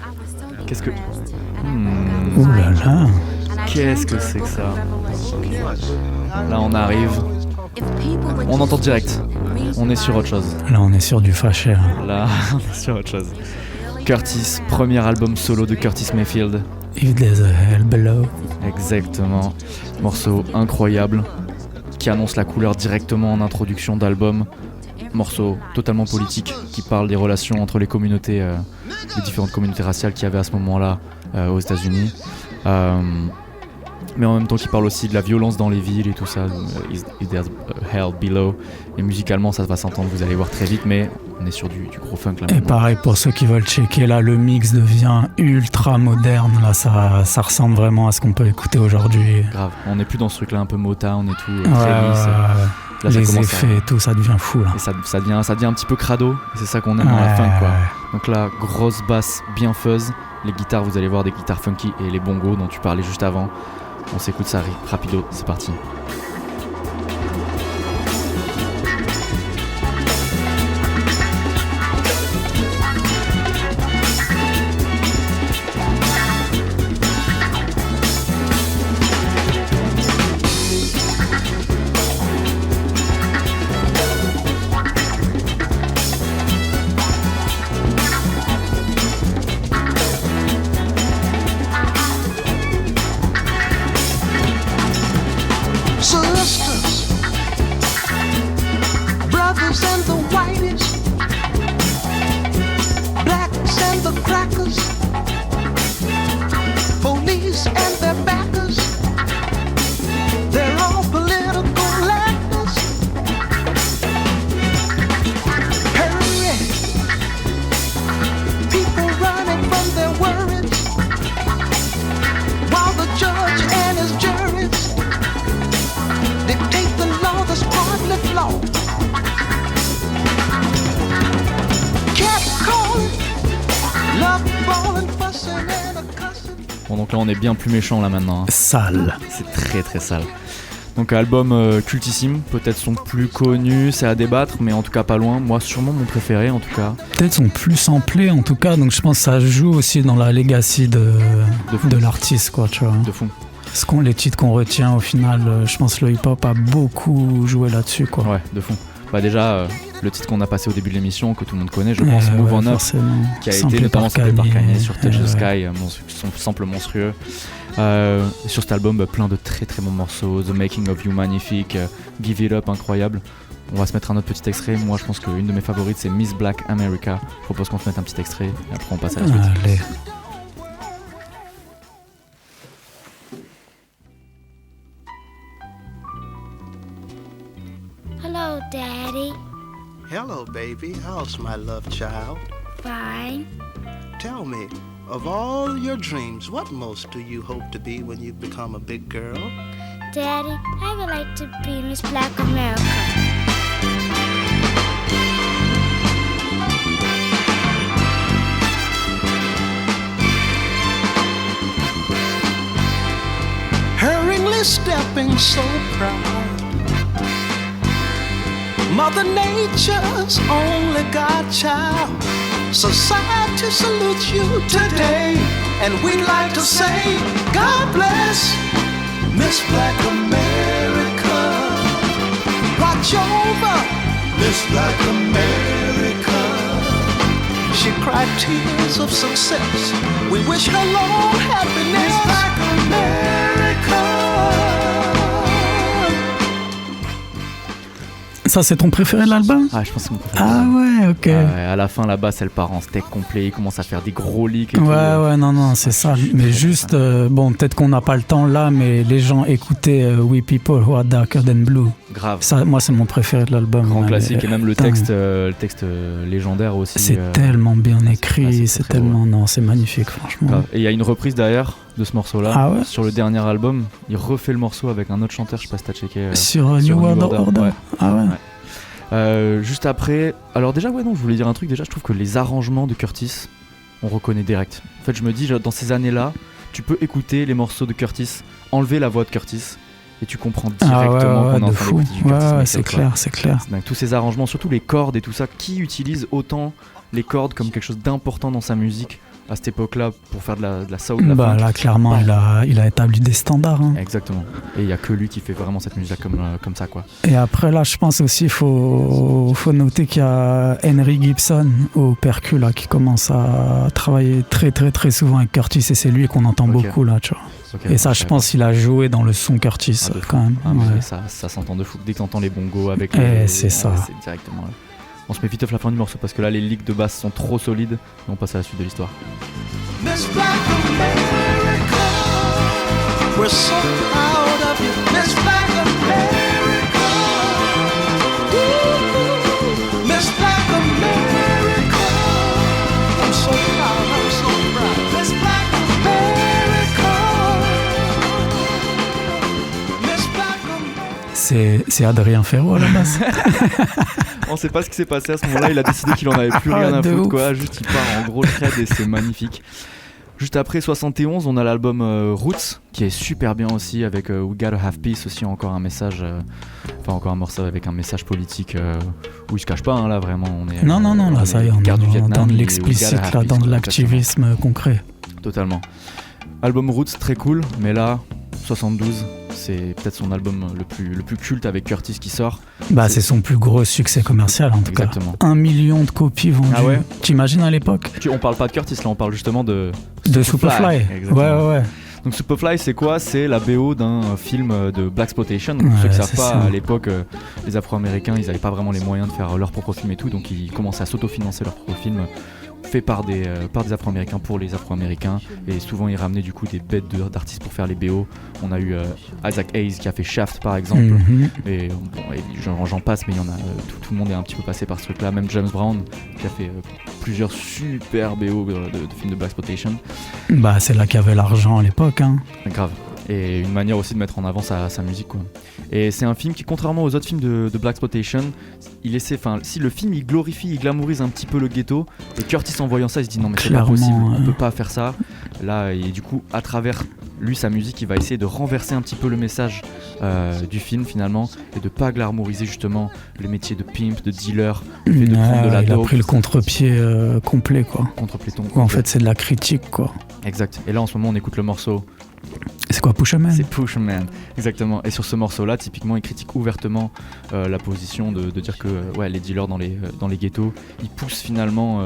Qu'est-ce que... Ouh là là. Qu'est-ce que c'est que ça? Là on arrive. On entend direct. On est sur autre chose. Là on est sur du fâché. Là on est sur autre chose. Curtis, premier album solo de Curtis Mayfield. If there's a hell below. Exactement. Morceau incroyable qui annonce la couleur directement en introduction d'album. Morceau totalement politique qui parle des relations entre les communautés, les différentes communautés raciales qu'il y avait à ce moment-là aux États-Unis. Mais en même temps qui parle aussi de la violence dans les villes et tout ça. If there's a hell below. Et musicalement ça va s'entendre, vous allez voir très vite, mais on est sur du gros funk là. Et pareil pour ceux qui veulent checker, là le mix devient ultra moderne, là ça ressemble vraiment à ce qu'on peut écouter aujourd'hui. Grave, on n'est plus dans ce truc là un peu Motown et tout, très lisse. Là, les effets et tout, ça devient fou là. Et ça devient un petit peu crado, et c'est ça qu'on aime dans la funk quoi. Donc là, grosse basse bien fuzz, les guitares, vous allez voir des guitares funky et les bongos dont tu parlais juste avant. On s'écoute ça rapido, c'est parti. Bon, donc là, on est bien plus méchant là maintenant. Hein. Sale. C'est très très sale. Donc album cultissime, peut-être son plus connu, c'est à débattre, mais en tout cas pas loin. Moi, sûrement mon préféré en tout cas. Peut-être son plus samplé en tout cas, donc je pense que ça joue aussi dans la legacy de l'artiste, quoi, tu vois. De fond. Les titres qu'on retient au final, je pense que le hip-hop a beaucoup joué là-dessus, quoi. Ouais, de fond. Bah déjà, le titre qu'on a passé au début de l'émission, que tout le monde connaît, je pense, Move On Up, qui a été notamment samplé par Kanye sur Touch the Sky, son sample monstrueux. Sur cet album, plein de très très bons morceaux, The Making of You magnifique, Give It Up incroyable. On va se mettre un autre petit extrait. Moi je pense qu'une de mes favorites c'est Miss Black America. Je propose qu'on se mette un petit extrait et après on passe à la suite. Allez. Hello, Daddy. Hello, baby. How's my love child? Fine. Tell me, of all your dreams, what most do you hope to be when you become a big girl? Daddy, I would like to be Miss Black America. Hurriedly stepping so proud, Mother Nature's only godchild. Society salutes you today, and we'd like to say, God bless Miss Black America. Watch over Miss Black America. She cried tears of success. We wish her long happiness. Miss Black America. Ça, c'est ton préféré de l'album? Ah, je pense que c'est mon préféré. Ah ouais, ok. À la fin, la basse, elle part en steak complet. Il commence à faire des gros leaks et tout. Ouais, non, c'est ça. Mais juste, bon, peut-être qu'on n'a pas le temps là, mais les gens écoutaient We People Who Are Darker Than Blue. Grave. Ça, moi, c'est mon préféré de l'album. Grand classique. Et même le putain, texte légendaire aussi. C'est tellement bien écrit. c'est C'est très tellement. Non, c'est magnifique, franchement. Grave. Et il y a une reprise derrière de ce morceau-là. Ah ouais? Sur le dernier album, il refait le morceau avec un autre chanteur. Je sais pas si t'as checké. Sur New World Order. Ouais. Ah ouais. Juste après, alors déjà je voulais dire un truc. Déjà, je trouve que les arrangements de Curtis, on reconnaît direct. En fait, je me dis, dans ces années-là, tu peux écouter les morceaux de Curtis, enlever la voix de Curtis, et tu comprends directement qu'on est en train d'écouter du Curtis. Ouais, c'est clair. Donc, tous ces arrangements, surtout les cordes et tout ça, qui utilise autant les cordes comme quelque chose d'important dans sa musique à cette époque-là pour faire de la soul, de la funk. Là, clairement, il a établi des standards. Hein. Exactement. Et il y a que lui qui fait vraiment cette musique comme ça, quoi. Et après, là, je pense aussi, faut noter qu'il y a Henry Gibson au percu là qui commence à travailler très très très souvent avec Curtis, et c'est lui qu'on entend beaucoup là, tu vois. Okay, et ça, je pense qu'il a joué dans le son Curtis quand même. Ouais. Ça s'entend de fou. Dès que t'entends les bongos avec c'est ça. C'est directement là. On se met vite off la fin du morceau parce que là les licks de basse sont trop solides et on passe à la suite de l'histoire. Miss Black America, we're so proud of you, Miss Black America. Ooh, Miss Black America, I'm so proud, Miss Black America, Miss Black America. C'est Adrien Ferro à la base. On sait pas ce qui s'est passé à ce moment-là, il a décidé qu'il en avait plus rien à foutre, quoi. Juste il part en gros shred et c'est magnifique. Juste après 71, on a l'album Roots qui est super bien aussi avec We Gotta Have Peace aussi, encore un message, encore un morceau avec un message politique où il se cache pas, hein, là vraiment. On est, non, là ça y est, on est dans de l'explicite, là, dans de l'activisme concret. Totalement. Album Roots très cool, mais là 72, c'est peut-être son album le plus culte avec Curtis qui sort. C'est son plus gros succès commercial en tout Exactement. cas. 1 million de copies vendues. Ah ouais. T'imagines à l'époque? On parle pas de Curtis là, on parle justement de Superfly. Ouais. Donc Superfly, c'est quoi? C'est la BO d'un film de Blaxploitation. Pour ceux qui savent pas, à l'époque, les Afro-Américains, ils avaient pas vraiment les moyens de faire leur propre film et tout, donc ils commençaient à s'autofinancer leur propre film. Fait par des Afro-Américains pour les Afro-Américains, et souvent ils ramenaient du coup des bêtes d'artistes pour faire les BO. On a eu Isaac Hayes qui a fait Shaft par exemple, et j'en passe, mais il y en a tout le monde est un petit peu passé par ce truc là, même James Brown qui a fait plusieurs super BO de films de Blaxploitation. C'est là qu'il y avait l'argent à l'époque, hein. Grave. Et une manière aussi de mettre en avant sa musique, quoi. Et c'est un film qui, contrairement aux autres films de Blaxploitation, si le film il glorifie, il glamourise un petit peu le ghetto, et Curtis en voyant ça il se dit non mais c'est pas possible, on peut pas faire ça. là, et du coup, à travers lui, sa musique, il va essayer de renverser un petit peu le message du film finalement, et de pas glamouriser justement les métiers de pimp, de dealer, le fait de prendre de la il a dope. pris le contre-pied complet, quoi. Contre-Pléton. Ouais, en fait, c'est de la critique, quoi. Exact. Et là, en ce moment, on écoute le morceau. C'est quoi, Push a Man? C'est Push Man, exactement. Et sur ce morceau-là, typiquement, il critique ouvertement la position de dire que les dealers dans les ghettos, ils poussent finalement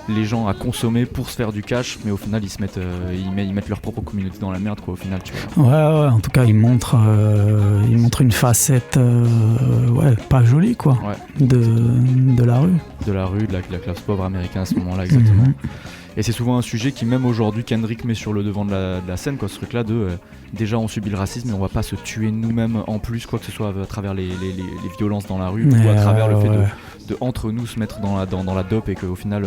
les gens à consommer pour se faire du cash, mais au final, ils mettent leur propre communauté dans la merde, quoi. Au final, tu vois. Ouais, en tout cas, il montre une facette, pas jolie, quoi, Ouais. de la rue. De la rue, de la classe pauvre américaine à ce moment-là, exactement. Mhm. Et c'est souvent un sujet qui, même aujourd'hui, Kendrick met sur le devant de la scène, quoi, ce truc-là de déjà on subit le racisme, mais on va pas se tuer nous-mêmes en plus, quoi que ce soit à travers les violences dans la rue, ou à travers le fait de entre nous se mettre dans la dope, et qu'au final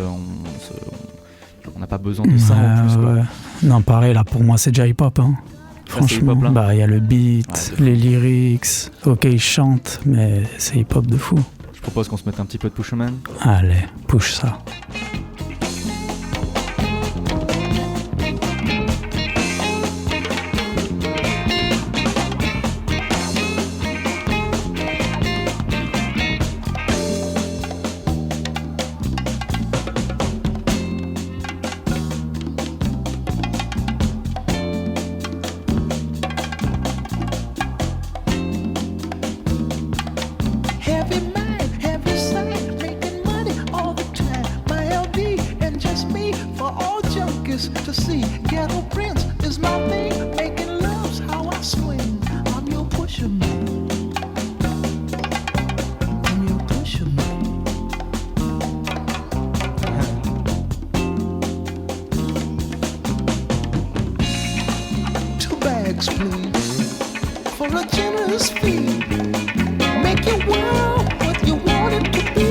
on n'a pas besoin de ça en plus, quoi. Ouais. Non, pareil, là pour moi c'est déjà hip-hop, hein. Franchement, hip-hop, là. il y a le beat, les lyrics, ok, il chante, mais c'est hip-hop de fou. Je propose qu'on se mette un petit peu de Push a Man. Allez, push ça. Heavy mind, heavy side, making money all the time. My LD and just me for all junkies to see. Ghetto Prince is my thing, making love's how I swing. I'm your pusher man. I'm your pusher man. 2 bags, please, for a generous fee. Make your world what you want it to be.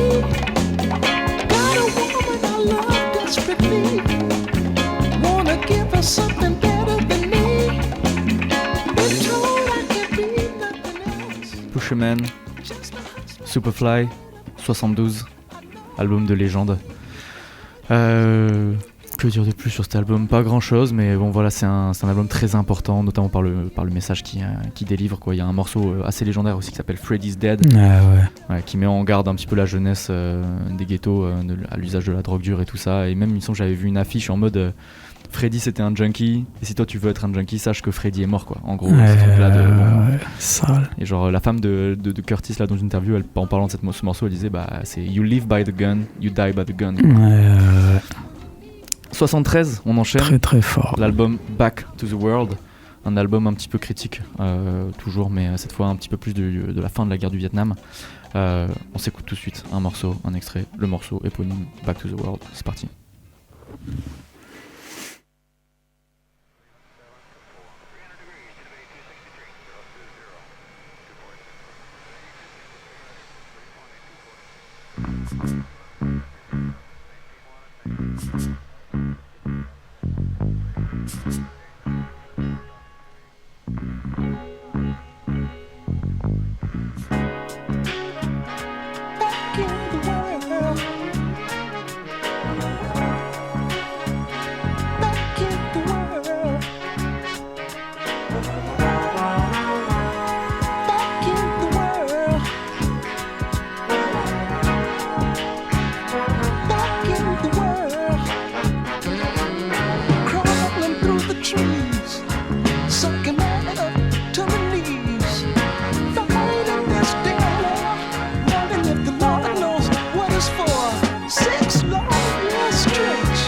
Got a woman I love desperately. Wanna give her something better than me. Been told I can be nothing else. Push a Man, Just a hustle. Superfly, 72, album de légende. Que dire de plus sur cet album? Pas grand chose, mais bon voilà, c'est un album très important, notamment par le message qui délivre, quoi. Il y a un morceau assez légendaire aussi qui s'appelle Freddy's Dead, qui met en garde un petit peu la jeunesse des ghettos à l'usage de la drogue dure et tout ça. Et même, il me semble que j'avais vu une affiche en mode Freddy c'était un junkie, et si toi tu veux être un junkie, sache que Freddy est mort, quoi. En gros, ce truc-là de. Sale. Et genre, la femme de Curtis, là, dans une interview, en parlant de ce morceau, elle disait c'est You live by the gun, you die by the gun. 73, on enchaîne. Très très fort. L'album Back to the World, un album un petit peu critique, toujours, mais cette fois un petit peu plus de la fin de la guerre du Vietnam. On s'écoute tout de suite un extrait, le morceau éponyme Back to the World. C'est parti. Back in the world. Back in the world. Back in the world. Back in the world. Crawling through the trees, sucking right up to the knees. Fighting this damn war, wondering if the Lord knows what it's for. 6 long years stretch,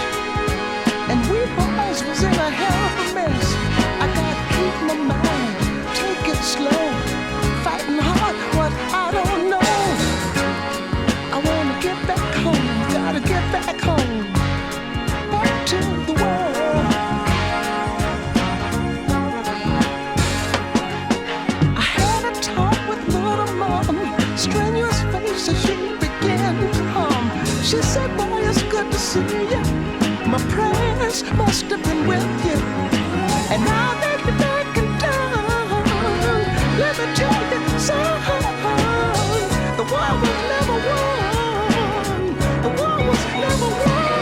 and we boys was in a hell of a mess. I gotta keep my mind, take it slow, fighting hard what I don't know. I wanna get back home, gotta get back home, back to the world. I had a talk with little mom, strenuous faces she began to hum. She said, boy, it's good to see you. My prayers must have been with you. And now that you're back in town, let me tell you, son, the war was never won. The war was never won.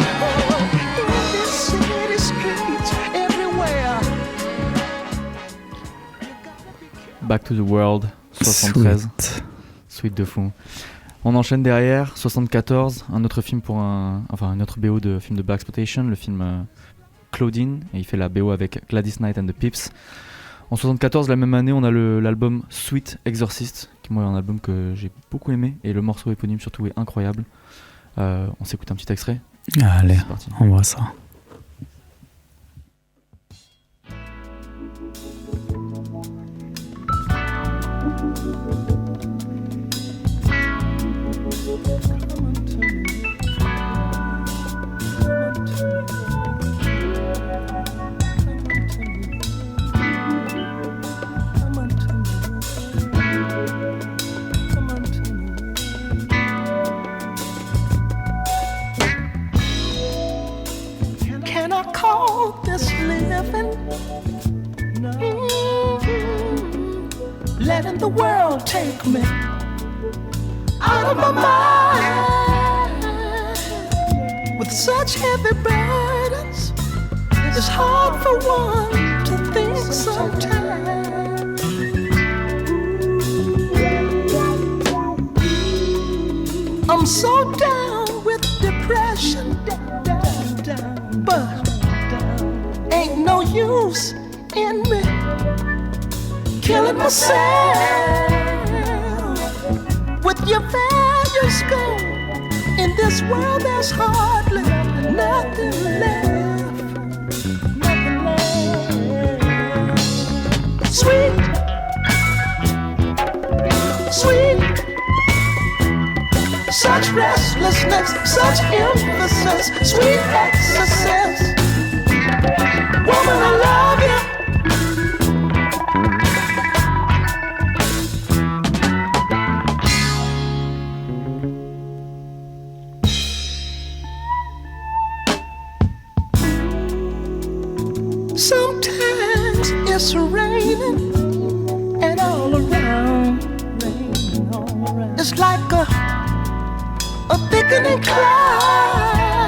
In these city streets, Back to the World, 73. Sweet de fou. On enchaîne derrière, 74, un autre film une autre BO de film de Blaxploitation, le film Claudine, et il fait la BO avec Gladys Knight and the Pips. En 74, la même année, on a l'album Sweet Exorcist, qui moi est un album que j'ai beaucoup aimé, et le morceau éponyme surtout est incroyable. On s'écoute un petit extrait. Allez, C'est parti. on voit ça. Can I call this living? Letting the world take me out of my mind with such heavy burdens. It's hard for one to think sometimes. I'm so down with depression, but ain't no use in me killing myself. With your values gone, in this world there's hardly nothing left. Nothing left. Sweet, sweet, such restlessness, such emphasis, sweet exorcist. Woman, I love you. Sometimes it's raining and all around, it's like a thickening cloud,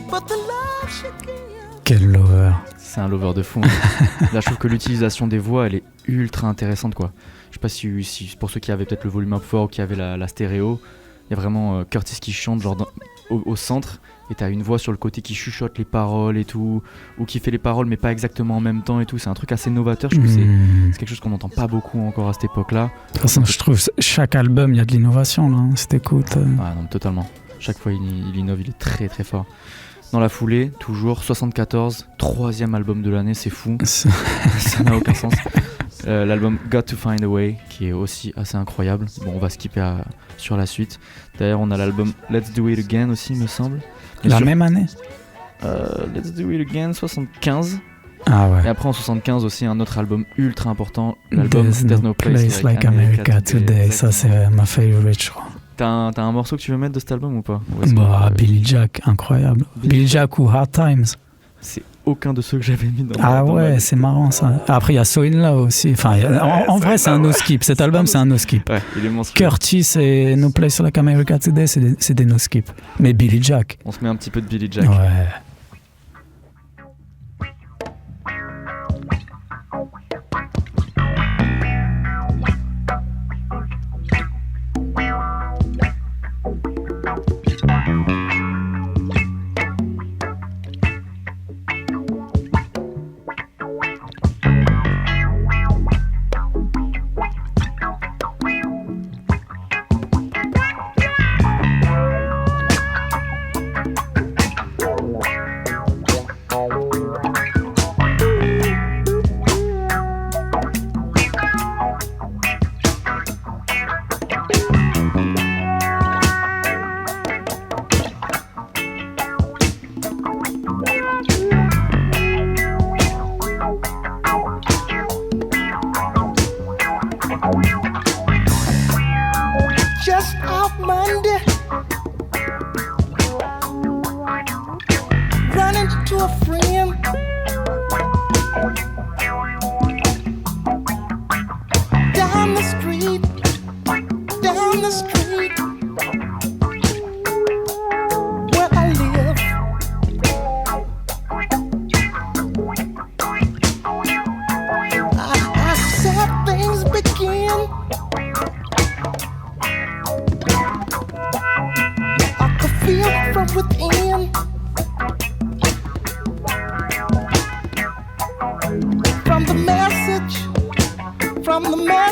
but the love she gives. Quel lover. C'est un lover de fou. Là, je trouve que l'utilisation des voix, elle est ultra intéressante, quoi. Je sais pas si pour ceux qui avaient peut-être le volume un peu fort ou qui avaient la stéréo, il y a vraiment Curtis qui chante genre au centre, et t'as une voix sur le côté qui chuchote les paroles et tout, ou qui fait les paroles mais pas exactement en même temps et tout. C'est un truc assez novateur. Je trouve que c'est quelque chose qu'on n'entend pas beaucoup encore à cette époque-là. De toute façon, je trouve chaque album, il y a de l'innovation là. Si t'écoutes. Ah non, totalement. Chaque fois, il innove, il est très très fort. Dans la foulée, toujours 74, troisième album de l'année, c'est fou. Ça n'a aucun sens. L'album Got to Find a Way, qui est aussi assez incroyable. Bon, on va skipper sur la suite. D'ailleurs, on a l'album Let's Do It Again aussi, me semble. La même année. Let's Do It Again, 75. Ah ouais. Et après en 75 aussi un autre album ultra important, l'album There's no place like America Today. Ça c'est ma favorite, je crois. T'as un morceau que tu veux mettre de cet album ou pas? Ouais, bah Billy Jack, incroyable. Billy Jack ou Hard Times. C'est aucun de ceux que j'avais mis dans Ah dans ouais, c'est marrant ça. Après il y a So In Love aussi. Enfin, en vrai c'est un no-skip. Cet album c'est un no-skip. Ouais, il est monstrueux. Curtis et No Place Like America Today c'est des no-skip. Mais Billy Jack. On se met un petit peu de Billy Jack. Ouais. Just off Monday, running to a friend. Down the street, where I live. I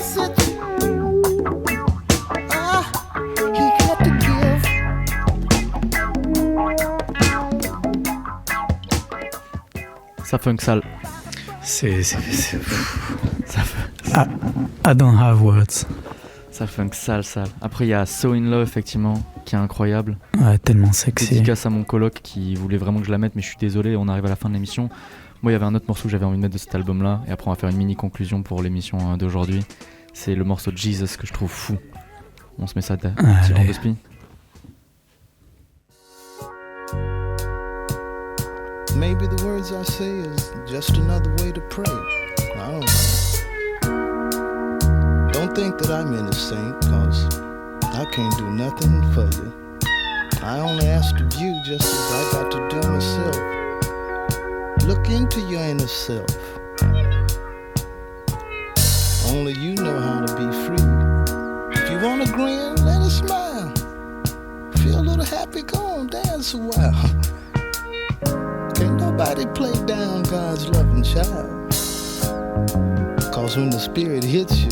message he had to give. Ça funk sale. C'est Ça, I don't have words. ça funk sale. Après, il y a So In Love, effectivement, qui est incroyable. Ouais, tellement sexy. Dédicace à mon coloc qui voulait vraiment que je la mette, mais je suis désolé, on arrive à la fin de l'émission. Moi, il y avait un autre morceau que j'avais envie de mettre de cet album-là, et après, on va faire une mini conclusion pour l'émission d'aujourd'hui. C'est le morceau Jesus que je trouve fou. On se met ça petit rang de spi. Maybe the words I say is just another way to pray. I don't know. Don't think that I'm innocent, cause I can't do nothing for you. I only ask of you just as I got to do myself. Look into your inner self. Only you know how to be free. If you wanna grin, let it smile. Feel a little happy, go on, dance a while. Can't nobody play down God's loving child. Cause when the spirit hits you,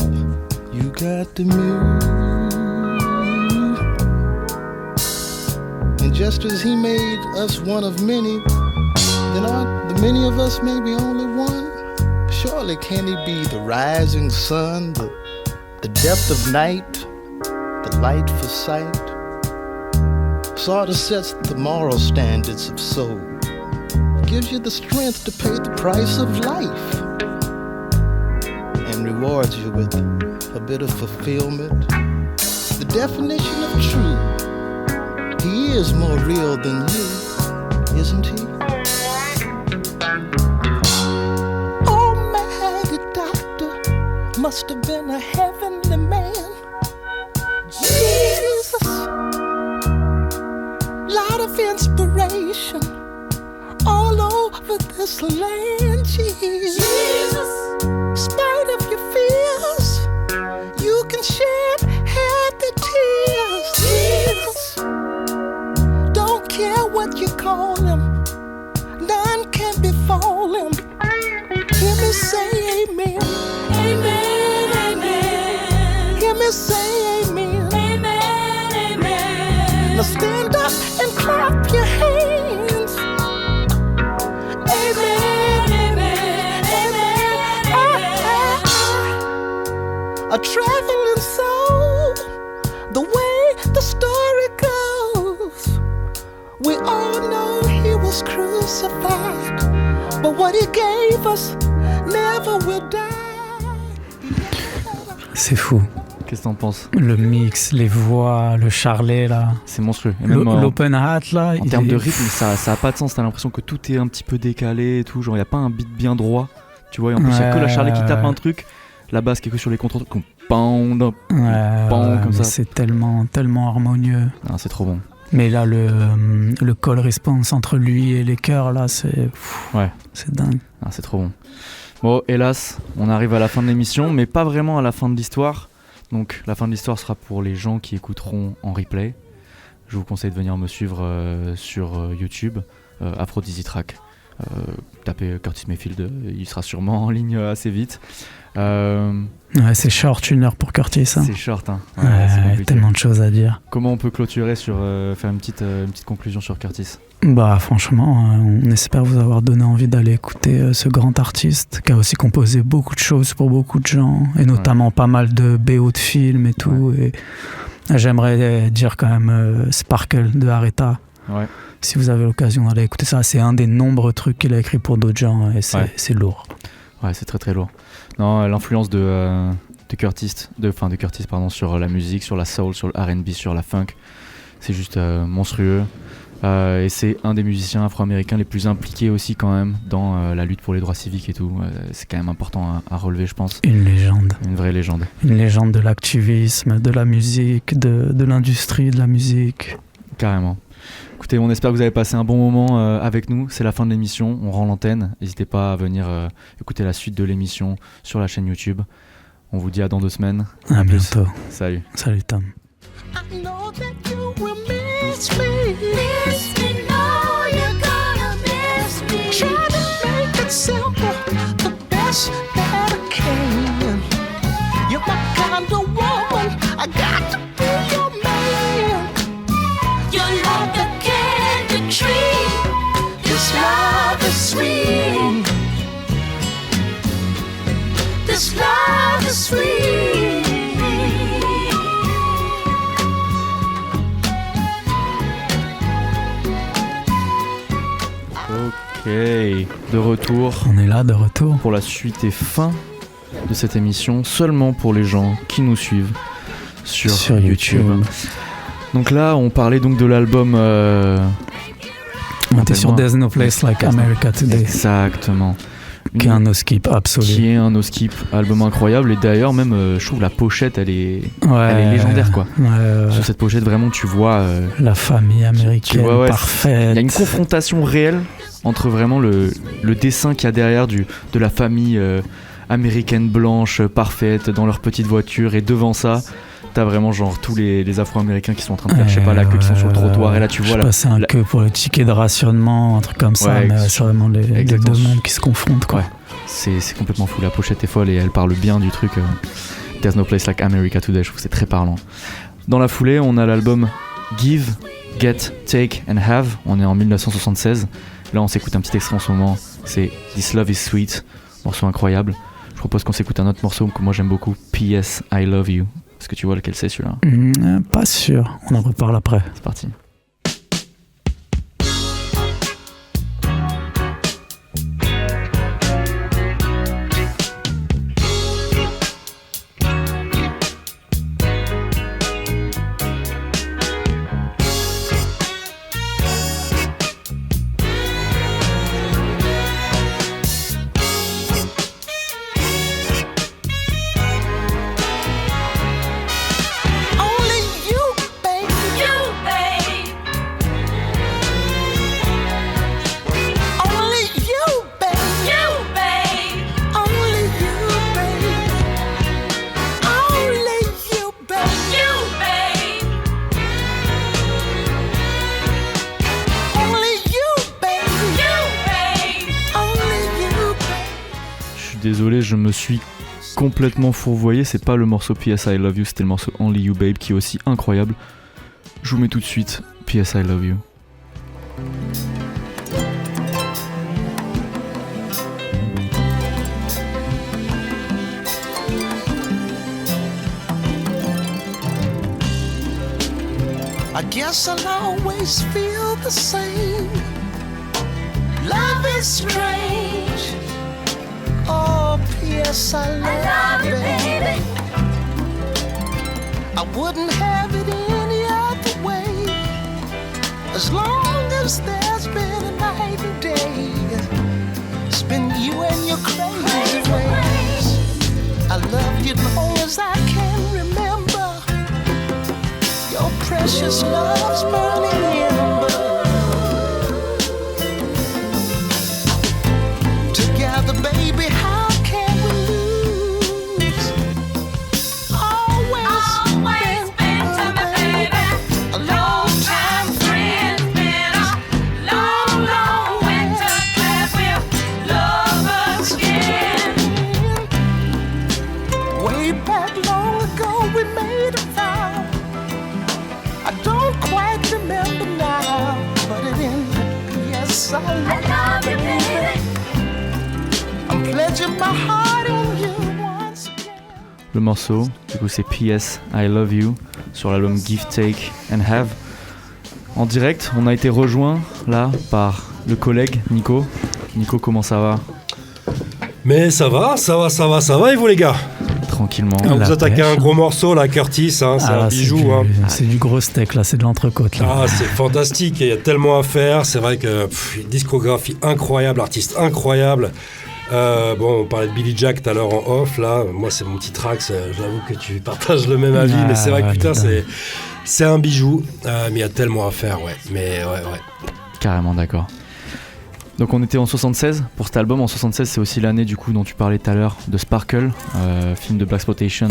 you got to move. And just as he made us one of many, then aren't the many of us maybe only one? Surely can he be the rising sun, the depth of night, the light for sight? Sort of sets the moral standards of soul. Gives you the strength to pay the price of life and rewards you with a bit of fulfillment. The definition of true. He is more real than you, isn't he? Almighty doctor must have been a heavenly man. Jesus, lot of inspiration all over this land, Jesus. Spite of your fears, you can shed happy tears, Jesus. Don't care what you call him, none can befall him. Hear me say amen, amen, amen. Hear me say amen, amen, amen. Now stand up and clap your hands. Amen, amen, amen, amen. A traveling soul, the way the story goes. We all know he was crucified, but what he gave us never will die. C'est fou. Qu'est-ce que t'en penses? Le mix, les voix, le charlet là. C'est monstrueux. Et même L'open hat là. en termes de rythme, ça a pas de sens. T'as l'impression que tout est un petit peu décalé et tout. Genre, y a pas un beat bien droit. Tu vois, et en plus, y a que la charlet qui tape un truc. La basse qui est que sur les contrôles. Comme pound, comme ça. C'est tellement harmonieux. Non, c'est trop bon. Mais là, le call response entre lui et les chœurs là, c'est dingue. Ah, c'est trop bon. Bon, hélas, on arrive à la fin de l'émission, mais pas vraiment à la fin de l'histoire. Donc la fin de l'histoire sera pour les gens qui écouteront en replay. Je vous conseille de venir me suivre sur YouTube, Aphrodisitrack. Tapez Curtis Mayfield, il sera sûrement en ligne assez vite. Ouais, c'est short, 1 heure pour Curtis. Hein. C'est short, hein. Ouais, c'est tellement de choses à dire. Comment on peut clôturer sur faire une petite conclusion sur Curtis? Bah franchement, on espère vous avoir donné envie d'aller écouter ce grand artiste qui a aussi composé beaucoup de choses pour beaucoup de gens, et notamment pas mal de BO de films et tout. Et j'aimerais dire quand même Sparkle de Aretha. Ouais. Si vous avez l'occasion d'aller écouter ça, c'est un des nombreux trucs qu'il a écrit pour d'autres gens, et c'est lourd. Ouais, c'est très très lourd. Non, l'influence de Curtis sur la musique, sur la soul, sur le R&B, sur la funk, c'est juste monstrueux. Et c'est un des musiciens afro-américains les plus impliqués aussi quand même dans la lutte pour les droits civiques et tout. C'est quand même important à relever, je pense. Une légende. Une vraie légende. Une légende de l'activisme, de la musique, de l'industrie de la musique. Carrément. Écoutez, on espère que vous avez passé un bon moment avec nous. C'est la fin de l'émission, on rend l'antenne. N'hésitez pas à venir écouter la suite de l'émission sur la chaîne YouTube. On vous dit à dans 2 semaines. À bientôt. Salut. Salut Tom. I know that you will miss me. Miss me, no, you're gonna miss me. Try to make it simple, the best that I can. You're my Ok, de retour On est là de retour. pour la suite et fin de cette émission, seulement pour les gens qui nous suivent sur YouTube. Donc là, on parlait donc de l'album... On était sur There's No Place Like America Today, Exactement. qui est un no-skip absolu. Qui est un no-skip, album incroyable. Et d'ailleurs, même, je trouve la pochette, elle est légendaire, quoi. Sur cette pochette, vraiment, tu vois... la famille américaine tu vois, parfaite. Il y a une confrontation réelle entre vraiment le dessin qu'il y a derrière de la famille américaine blanche, parfaite, dans leur petite voiture. Et devant ça... T'as vraiment genre tous les Afro-Américains qui sont en train de faire, je sais pas, la queue, qui sont sur le trottoir, et là tu vois c'est un queue pour le ticket de rationnement, un truc comme ça, mais c'est vraiment les deux mondes qui se confrontent, quoi. Ouais, c'est complètement fou, la pochette est folle et elle parle bien du truc There's No Place Like America Today, je trouve que c'est très parlant. Dans la foulée, on a l'album Give, Get, Take and Have, on est en 1976, là on s'écoute un petit extrait en ce moment, c'est This Love Is Sweet, morceau incroyable. Je propose qu'on s'écoute un autre morceau que moi j'aime beaucoup, P.S. I Love You. Est-ce que tu vois lequel c'est celui-là? Pas sûr, on en reparle après. C'est parti. Désolé, je me suis complètement fourvoyé, c'est pas le morceau P.S. I Love You, c'était le morceau Only You Babe qui est aussi incroyable. Je vous mets tout de suite P.S. I Love You. I guess I'll always feel the same. Love is strange. Oh, P.S. I love you, baby. I wouldn't have it any other way. As long as there's been a night and day, it's been you and your crazy ways. I love you as long as I can remember. Your precious love's burning ember. Together, baby, how can we lose? Always been to my baby. A long time friend, been a long, long winter clad with lovers again. Way back long ago, we made a vow. I don't quite remember now, but it ended. Yes, I love you, baby. I'm pledging my heart in you once again. Le morceau, du coup, c'est P.S. I Love You sur l'album Give, Take and Have. En direct, on a été rejoint là par le collègue Nico. Nico, comment ça va? Mais ça va, et vous les gars? Tranquillement. Vous attaquez un gros morceau là, Curtis, hein, c'est un bijou. C'est du gros steak là, c'est de l'entrecôte là. Ah, c'est fantastique, il y a tellement à faire, c'est vrai que une discographie incroyable, artiste incroyable. Bon, on parlait de Billy Jack tout à l'heure en off, là, moi c'est mon petit Trax, j'avoue que tu partages le même avis, mais c'est vrai que putain, c'est un bijou, mais il y a tellement à faire, ouais, mais ouais. Carrément d'accord. Donc on était en 76 pour cet album. En 76, c'est aussi l'année du coup dont tu parlais tout à l'heure de Sparkle, film de Blaxploitation,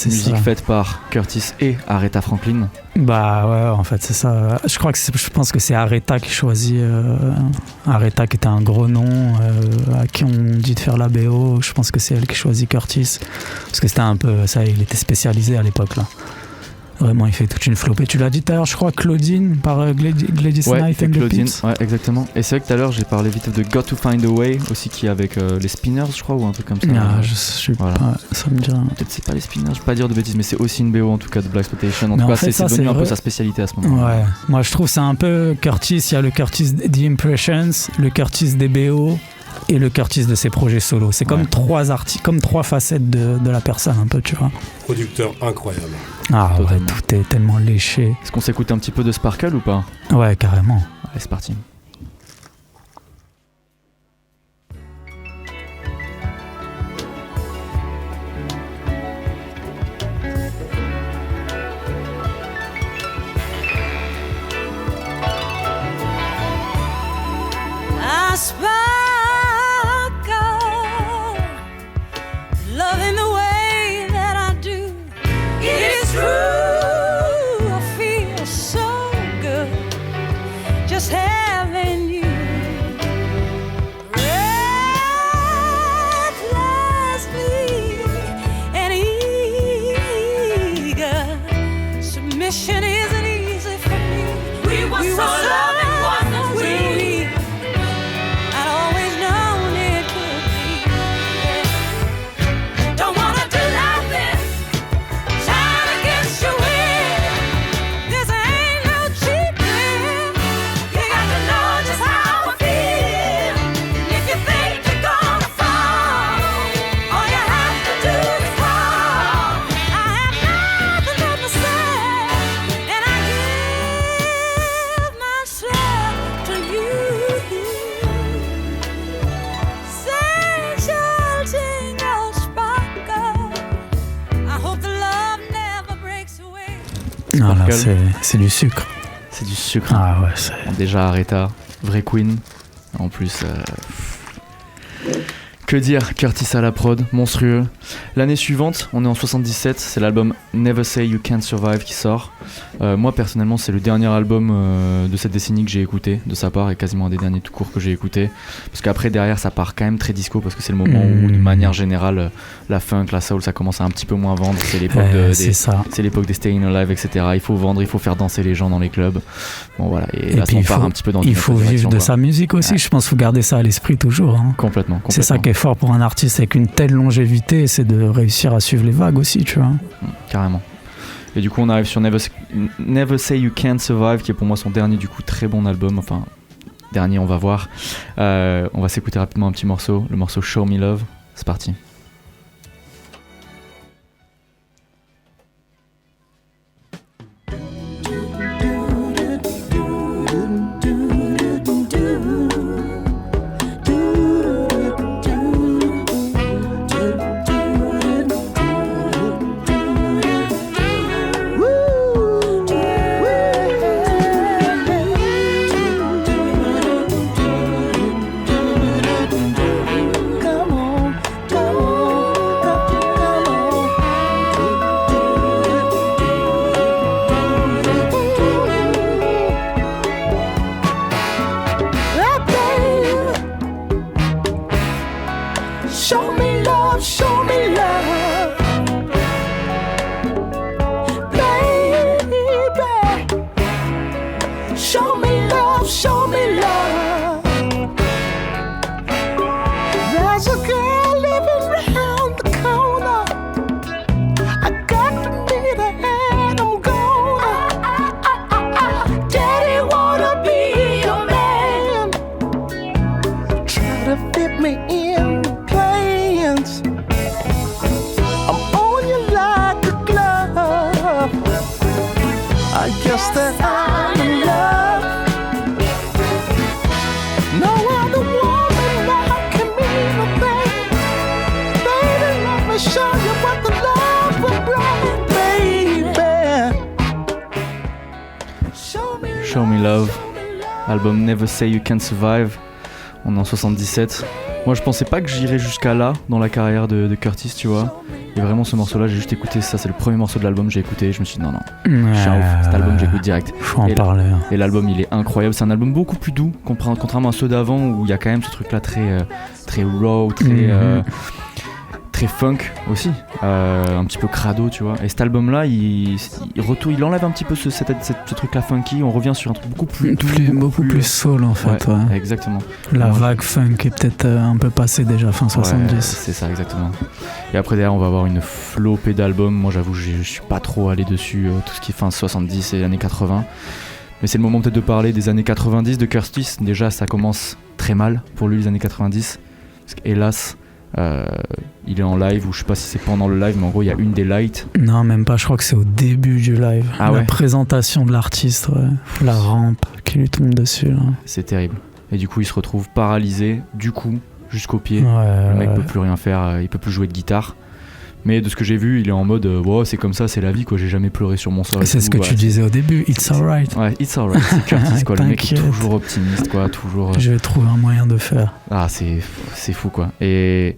musique faite par Curtis et Aretha Franklin. Bah ouais, en fait c'est ça. Je pense que c'est Aretha qui choisit. Aretha qui était un gros nom à qui on dit de faire la BO. Je pense que c'est elle qui choisit Curtis parce que c'était un peu ça. Il était spécialisé à l'époque là. Vraiment, il fait toute une flopée. Tu l'as dit tout à l'heure, je crois, Claudine par Gladys Ouais, Knight et and the Claudine, Pips. ouais, exactement. Et c'est vrai que tout à l'heure j'ai parlé vite de Got to Find a Way aussi, qui est avec les Spinners, je crois, ou un truc comme ça. Ah, je sais Voilà. pas, ça me dit rien. Peut-être c'est pas les Spinners, je vais pas dire de bêtises, mais c'est aussi une BO en tout cas de Blaxploitation. En Mais tout en cas, fait, c'est ça, devenu c'est un peu vrai. sa spécialité à ce moment-là. Ouais, moi je trouve c'est un peu Curtis, il y a le Curtis The Impressions, le Curtis des BO et le Curtis de ses projets solo. C'est comme Ouais. trois facettes de la personne un peu, tu vois. Producteur incroyable. Ah ouais, Totalement. tout est tellement léché. Est-ce qu'on s'écoute un petit peu de Sparkle ou pas? Ouais, carrément. Allez, c'est parti. I sparkle, loving the way that I do. It is true, I feel so good just having you. Restlessly and eager, submission isn't easy for me. We were so loving, wasn't we? I'd always known it could be. Don't wanna do nothing, shine against your will. This ain't no cheap thrill. You got to know just how I feel. If you think you're gonna fall, all you have to do is call. I have nothing but myself, and I give myself to you. Sensual tingle sparkle. I hope the love never breaks away. Ah là, Sparkle. c'est du sucre. C'est du sucre. Ah ouais, c'est... Déjà Aretha, vraie queen. En plus, que dire, Curtis à la prod, monstrueux. L'année suivante, on est en 77, c'est l'album Never Say You Can't Survive qui sort. Moi personnellement, c'est le dernier album de cette décennie que j'ai écouté de sa part, et quasiment un des derniers tout court que j'ai écouté. Parce qu'après, derrière, ça part quand même très disco, parce que c'est le moment où, de manière générale, la funk, la soul, ça commence à un petit peu moins vendre. C'est l'époque, c'est ça. c'est l'époque des Staying Alive, etc. Il faut vendre, il faut faire danser les gens dans les clubs. Bon voilà, et là, puis, ça il part faut- un petit peu dans Il une faut autre vivre direction, de quoi. sa musique aussi, Ouais. je pense qu'il faut garder ça à l'esprit toujours. Hein. Complètement. C'est ça qui est fort pour un artiste avec une telle longévité, c'est de réussir à suivre les vagues aussi, tu vois. Carrément. Et du coup, on arrive sur Never Say You Can't Survive, qui est pour moi son dernier, du coup, très bon album. Enfin, dernier, on va voir. On va s'écouter rapidement un petit morceau, le morceau Show Me Love. C'est parti. Come on, come on, show me love, baby. Show me love, show me love. There's a girl living round the corner. I got to meet her and I'm gonna. Daddy wanna be your man. Try to fit me in the plans. I'm on you like a glove. I guess that I'm in love. No other woman now can mean a thing. Baby, let me show you what the love will bring, baby. Show Me Love, album Never Say You Can't Survive. On est en 77. Moi, je pensais pas que j'irais jusqu'à là dans la carrière de Curtis, tu vois. Et vraiment, ce morceau-là, j'ai juste écouté ça. C'est le premier morceau de l'album que j'ai écouté. Je me suis dit, non, ciao, cet album, j'écoute direct. Faut en Et parler. Hein. Et l'album, il est incroyable. C'est un album beaucoup plus doux, contrairement à ceux d'avant où il y a quand même ce truc-là très raw, très funk aussi, un petit peu crado, tu vois. Et cet album-là, il enlève un petit peu ce truc-là funky. On revient sur un truc beaucoup plus doux, beaucoup plus soul en fait. Ouais. Exactement. La vague funk est peut-être un peu passée déjà fin 70. Ouais, c'est ça, exactement. Et après derrière, on va avoir une flopée d'albums. Moi, j'avoue, je suis pas trop allé dessus, tout ce qui est fin 70 et années 80. Mais c'est le moment peut-être de parler des années 90 de Curtis. Déjà, ça commence très mal pour lui, les années 90. Parce qu'hélas, il est en live, ou je sais pas si c'est pendant le live, mais en gros, il y a une des lights. Non, même pas, je crois que c'est au début du live. La présentation de l'artiste, la rampe qui lui tombe dessus. Là. C'est terrible. Et du coup, il se retrouve paralysé, du cou, jusqu'au pied. Le mec peut plus rien faire, il peut plus jouer de guitare. Mais de ce que j'ai vu, il est en mode c'est comme ça, c'est la vie, quoi. J'ai jamais pleuré sur mon sort. C'est ce que tu disais au début, it's alright. Ouais, it's alright, c'est Curtis, quoi. Le mec est toujours optimiste, quoi. Toujours. Je vais trouver un moyen de faire. Ah, c'est fou, quoi. Et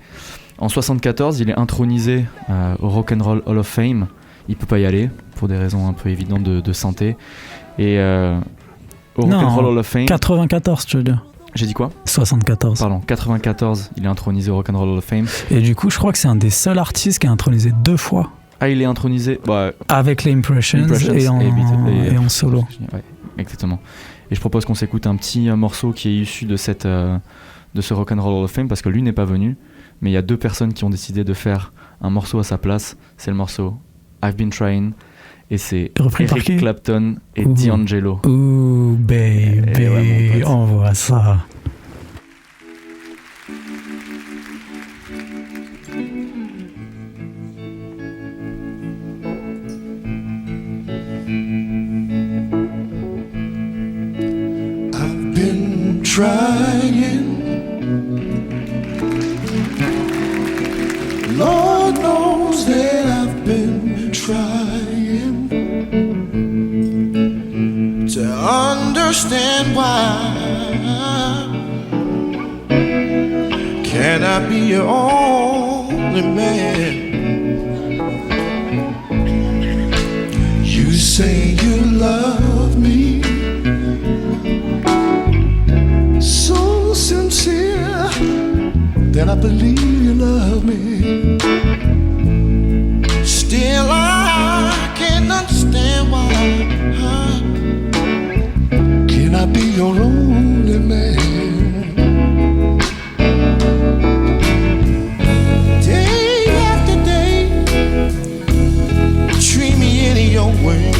en 74, il est intronisé au Rock'n'Roll Hall of Fame. Il peut pas y aller pour des raisons un peu évidentes de santé. Et au Rock'n'Roll Hall of Fame. 94, tu veux dire. J'ai dit quoi ? 74. Pardon, 94, il est intronisé au Rock'n'Roll Hall of Fame. Et du coup, je crois que c'est un des seuls artistes qui est intronisé 2 fois. Ah, il est intronisé avec les Impressions et en solo. Ouais, exactement. Et je propose qu'on s'écoute un petit morceau qui est issu de ce Rock'n'Roll Hall of Fame, parce que lui n'est pas venu, mais il y a 2 personnes qui ont décidé de faire un morceau à sa place. C'est le morceau I've Been Trying, et c'est Eric Clapton et D'Angelo. Ouh, baby, on voit ça. I've been trying, Lord knows that I've been trying to understand why. Can I be your only man? You say you love me, so sincere that I believe you love me. Still I can't understand why. Can I be your only man? Day after day, treat me any your way,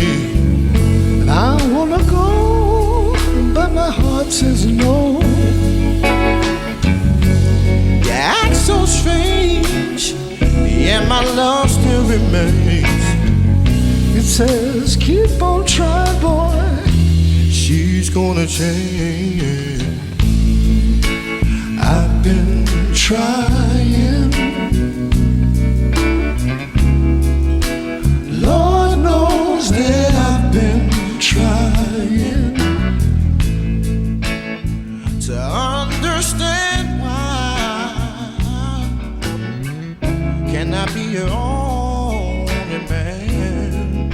and I wanna go, but my heart says no. You act so strange, yet my love still remains. It says keep on trying, boy, she's gonna change. I've been trying, Lord knows that I've been trying to understand why. Can I be your only man?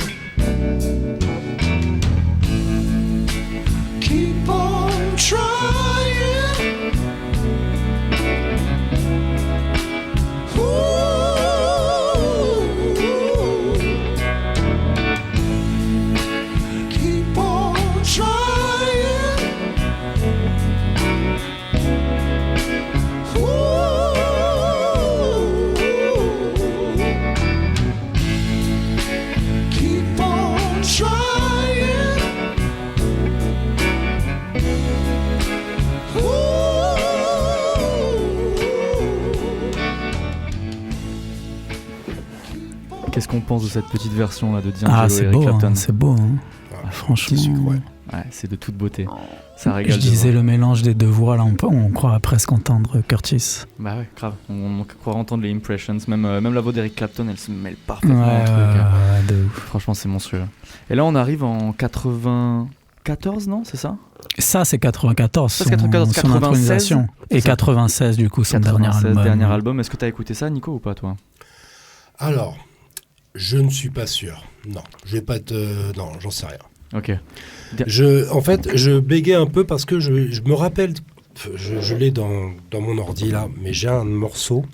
Keep on trying. Keep on trying. Keep on trying. Qu'est-ce qu'on pense de cette petite version là de D'Angelo et Eric beau, Clapton? c'est beau. Franchement, ouais, c'est de toute beauté. Ça régale. Je disais le mélange des 2 voix là, on croirait presque entendre Curtis. Bah ouais, grave. On croit entendre les Impressions, même la voix d'Eric Clapton, elle se mêle parfaitement au truc. De ouf. Franchement, c'est monstrueux. Et là, on arrive en 94, non? C'est ça? Ça, c'est 94. Ça, c'est 94, son intronisation. Et 96, du coup, son dernier album. Est-ce que t'as écouté ça, Nico, ou pas, toi? Alors, je ne suis pas sûr. Non, je vais pas te... Non, j'en sais rien. Ok. En fait, je bégais un peu parce que je me rappelle je l'ai dans mon ordi là, mais j'ai un morceau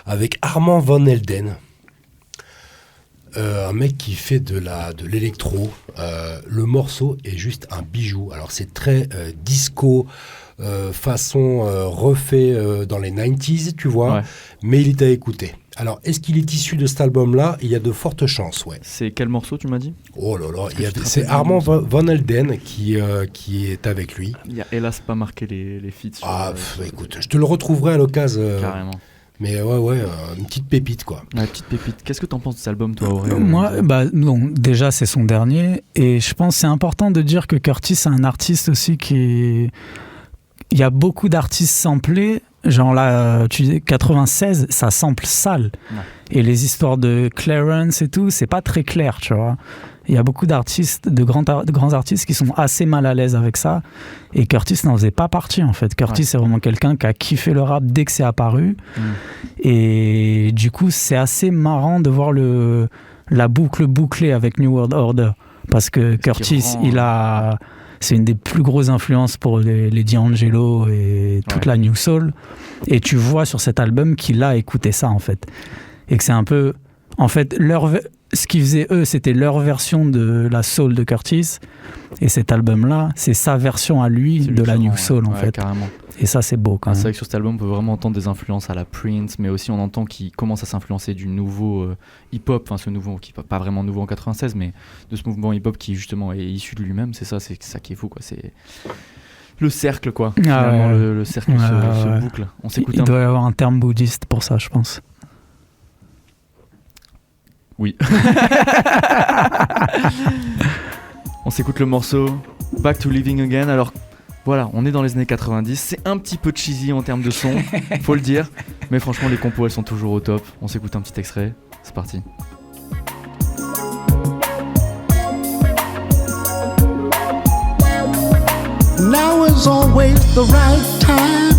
avec Armand Van Helden. Un mec qui fait de l'électro. Le morceau est juste un bijou. Alors c'est très disco, façon refait dans les 90s, tu vois, Ouais. mais il est à écouter. Alors, est-ce qu'il est issu de cet album-là? Il y a de fortes chances, ouais. C'est quel morceau, tu m'as dit? Oh là là, que je te c'est rappelle Armand le Van Helden qui est avec lui. Il y a hélas pas marqué les feats. Sur, Écoute, je te le retrouverai à l'occasion. Carrément. Mais ouais, une petite pépite, quoi. Ouais, petite pépite. Qu'est-ce que t'en penses de cet album, toi, Aurélien? Moi, non, déjà c'est son dernier, et je pense que c'est important de dire que Curtis est un artiste aussi qui... Il y a beaucoup d'artistes samplés, genre là, tu dis 96, ça sample sale. Ouais. Et les histoires de Clarence et tout, c'est pas très clair, tu vois. Il y a beaucoup d'artistes, de grands artistes qui sont assez mal à l'aise avec ça. Et Curtis n'en faisait pas partie, en fait. Curtis, c'est vraiment quelqu'un qui a kiffé le rap dès que c'est apparu. Et du coup, c'est assez marrant de voir la boucle bouclée avec New World Order. Parce que Curtis, c'est une des plus grosses influences pour les D'Angelo et toute la New Soul. Et tu vois sur cet album qu'il a écouté ça, en fait. Et que c'est un peu... En fait, ce qu'ils faisaient eux, c'était leur version de la soul de Curtis. Et cet album-là, c'est sa version à lui de la New Soul, en fait. Carrément. Et ça, c'est beau, quand même. C'est vrai que sur cet album, on peut vraiment entendre des influences à la Prince, mais aussi on entend qu'il commence à s'influencer du nouveau hip-hop, enfin ce nouveau, qui n'est pas vraiment nouveau en 96, mais de ce mouvement hip-hop qui justement est issu de lui-même. C'est ça qui est fou, quoi. C'est le cercle, quoi. Finalement, le cercle se boucle. On s'écoute Il doit y avoir un terme bouddhiste pour ça, je pense. Oui. On s'écoute le morceau Back to Living Again. Alors voilà, on est dans les années 90. C'est un petit peu cheesy en termes de son, faut le dire. Mais franchement, les compos, elles sont toujours au top. On s'écoute un petit extrait. C'est parti. Now is always the right time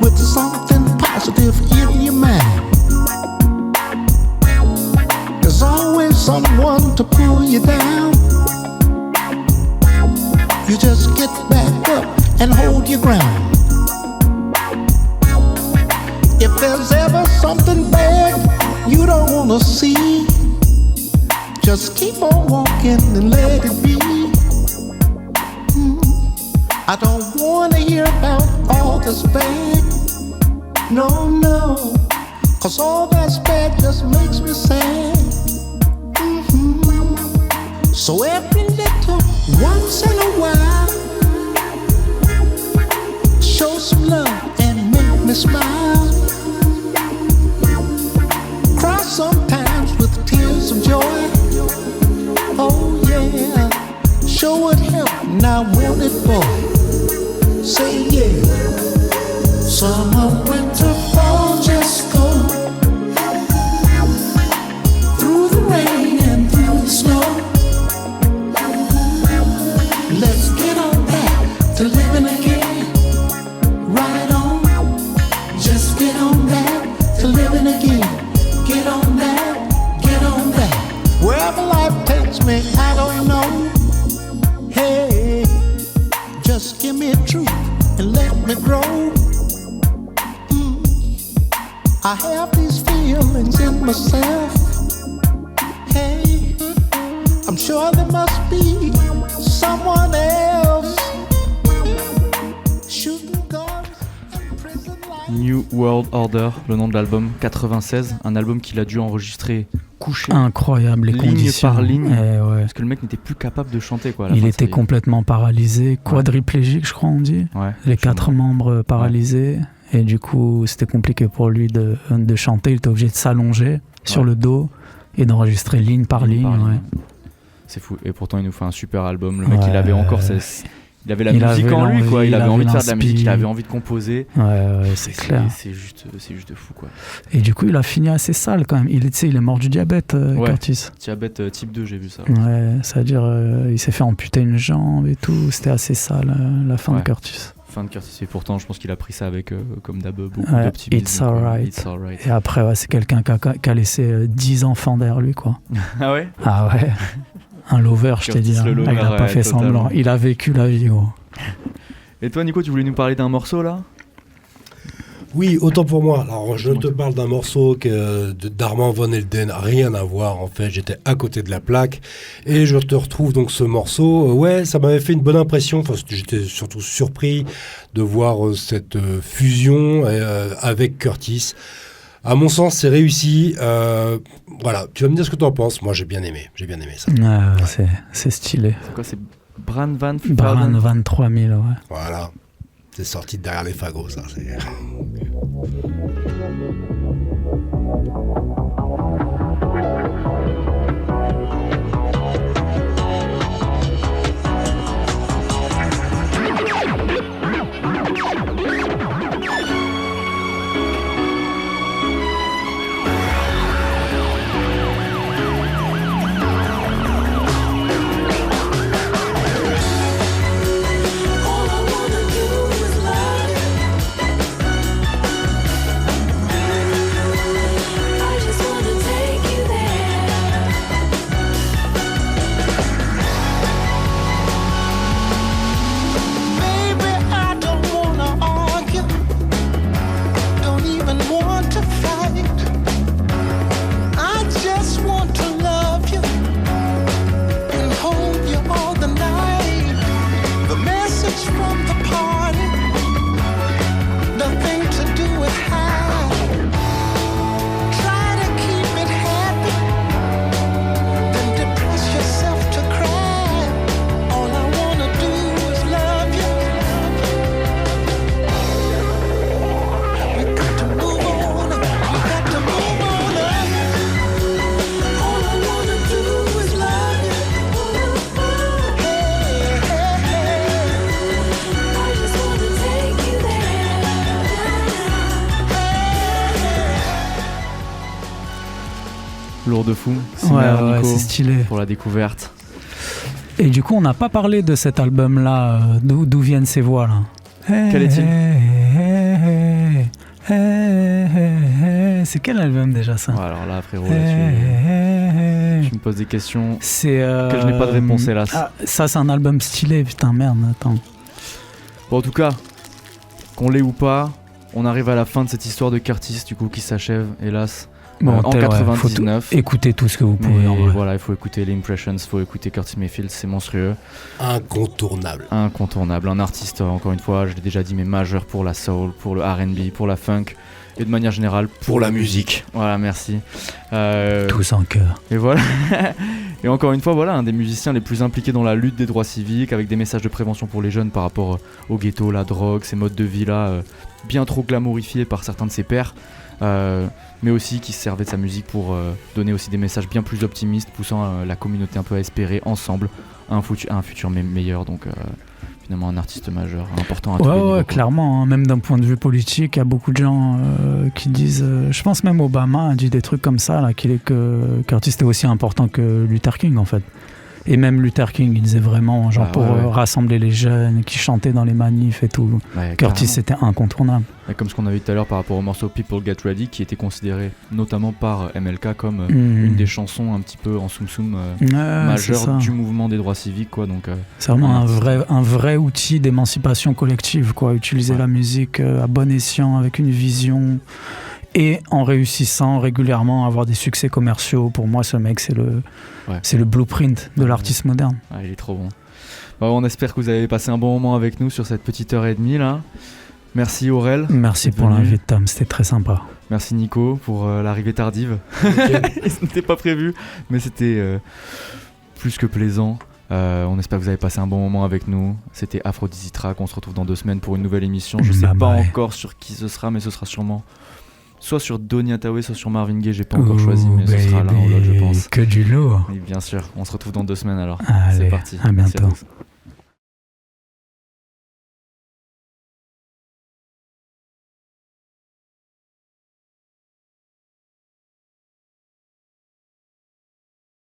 with something positive in your mind. There's always someone to pull you down. You just get back up and hold your ground. If there's ever something bad you don't wanna see, just keep on walking and let it be. I don't wanna hear about all that's bad. No, no, 'cause all that's bad just makes me sad. So every little once in a while, show some love and make me smile. Cry sometimes with tears of joy. Oh yeah, show it help, now want it boy. Say yeah. Summer, winter, fall, just go through the rain and through the snow. Let's get on back to living again. Right on, just get on back to living again. Get on back, get on back. Wherever life takes me, I don't know. Hey, just give me truth and let me grow. I have these feelings in myself. Hey, I'm sure there must be someone else shooting guns in prison life. New World Order, le nom de l'album, 96, un album qu'il a dû enregistrer couché, Incroyable, les ligne conditions. par ligne, Ouais. parce que le mec n'était plus capable de chanter, quoi. à la Il fin de était sa vie. complètement paralysé, quadriplégique, je crois on dit. Ouais, Les sûrement. 4 membres paralysés. Et du coup, c'était compliqué pour lui de chanter. Il était obligé de s'allonger sur le dos et d'enregistrer ligne par ligne. Ouais. C'est fou. Et pourtant, il nous fait un super album. Le mec, il Ouais. avait encore il avait la Il musique avait en lui, quoi. l'envie, Il avait il envie de avait faire de la musique, il l'inspi. avait envie de composer. Ouais, c'est clair. C'est juste de fou, quoi. Et du coup, il a fini assez sale quand même. Il est mort du diabète, Curtis. Diabète type 2, j'ai vu ça. Ouais, c'est-à-dire, il s'est fait amputer une jambe et tout. C'était assez sale, la fin de Curtis. Fin de Curtis. Et pourtant, je pense qu'il a pris ça avec, comme d'hab, beaucoup Ouais, d'optimisme. It's quoi. alright. It's alright. Et après, c'est quelqu'un qui a laissé 10 enfants derrière lui, quoi. Ah ouais? Ah ouais. Un lover, je t'ai Curtis dit. le Il lover, a pas ouais, fait totalement. semblant. Il a vécu la vie, gros. Et toi, Nico, tu voulais nous parler d'un morceau là? Oui, autant pour moi. Alors, je te parle d'un morceau d'Armand Van Helden, rien à voir en fait. J'étais à côté de la plaque et je te retrouve donc ce morceau. Ouais, ça m'avait fait une bonne impression. Enfin, j'étais surtout surpris de voir cette fusion avec Curtis. À mon sens, c'est réussi. Voilà, tu vas me dire ce que tu en penses. Moi, j'ai bien aimé ça. C'est stylé. C'est quoi? C'est Bran Van Bran 23 000, ouais. Voilà, c'est sorti de derrière les fagots, ça. C'est... Baby, I don't wanna argue, don't even want to fight. I just want to love you and hold you all the night. The message from the party, nothing to do with how. Try to keep it happy, then depress yourself to cry. All I wanna do is love you. We got to move on, we got to move on up. All I wanna do is love you. Hey, hey, hey. I just wanna take you there. Lourd de fou. Ouais, Nico, c'est stylé. pour la découverte. Et du coup, on n'a pas parlé de cet album-là, d'où viennent ces voix là. Quel est-il? C'est quel album déjà ça? Ouais, alors là, frérot, là, tu me poses des questions C'est que je n'ai pas de réponse, hélas. Ah, ça, c'est un album stylé, putain, merde, attends. Bon, en tout cas, qu'on l'ait ou pas, on arrive à la fin de cette histoire de Curtis, du coup, qui s'achève, hélas, en ouais, 99. faut écoutez tout ce que vous pouvez. Mais en vrai. voilà, il faut écouter les Impressions, il faut écouter Curtis Mayfield, c'est monstrueux. Incontournable. Incontournable, un artiste, encore une fois, je l'ai déjà dit, mais majeur pour la soul, pour le R&B, pour la funk, et de manière générale, pour la musique. Voilà, merci. Tous en cœur. Et voilà. Et encore une fois, voilà, un des musiciens les plus impliqués dans la lutte des droits civiques, avec des messages de prévention pour les jeunes par rapport au ghetto, la drogue, ces modes de vie-là, bien trop glamourifiés par certains de ses pairs. Mais aussi qui se servait de sa musique pour donner aussi des messages bien plus optimistes, poussant la communauté un peu à espérer ensemble un futur meilleur. Donc finalement un artiste majeur, important à tous les niveaux, Ouais, quoi. clairement, hein, même d'un point de vue politique, il y a beaucoup de gens qui disent, je pense même Obama a dit des trucs comme ça, là, que Curtis était aussi important que Luther King en fait. Et même Luther King, il disait vraiment, genre pour rassembler les jeunes, qui chantaient dans les manifs et tout. Ouais, Curtis, carrément. c'était incontournable. Et comme ce qu'on avait dit tout à l'heure par rapport au morceau People Get Ready, qui était considéré notamment par MLK comme une des chansons un petit peu en soum-soum majeure du mouvement des droits civiques, quoi. Donc c'est vraiment un vrai outil d'émancipation collective, quoi. Utiliser la musique à bon escient, avec une vision, et en réussissant régulièrement à avoir des succès commerciaux. Pour moi, ce mec, c'est le blueprint de l'artiste moderne. Ouais, il est trop bon. Bon, on espère que vous avez passé un bon moment avec nous sur cette petite heure et demie là. Merci Aurel. Merci pour l'invite, Tom, c'était très sympa. Merci Nico pour l'arrivée tardive. Ce n'était pas prévu, mais c'était plus que plaisant. On espère que vous avez passé un bon moment avec nous. C'était Aphrodisiac Track. On se retrouve dans 2 semaines pour une nouvelle émission. Je sais pas encore sur qui ce sera, mais ce sera sûrement soit sur Donny Hathaway, soit sur Marvin Gaye. J'ai pas encore choisi, mais ce sera l'un ou l'autre, je pense. Que du lourd. Oui, bien sûr. On se retrouve dans 2 semaines alors. Allez, c'est parti. à bientôt. Merci à tous.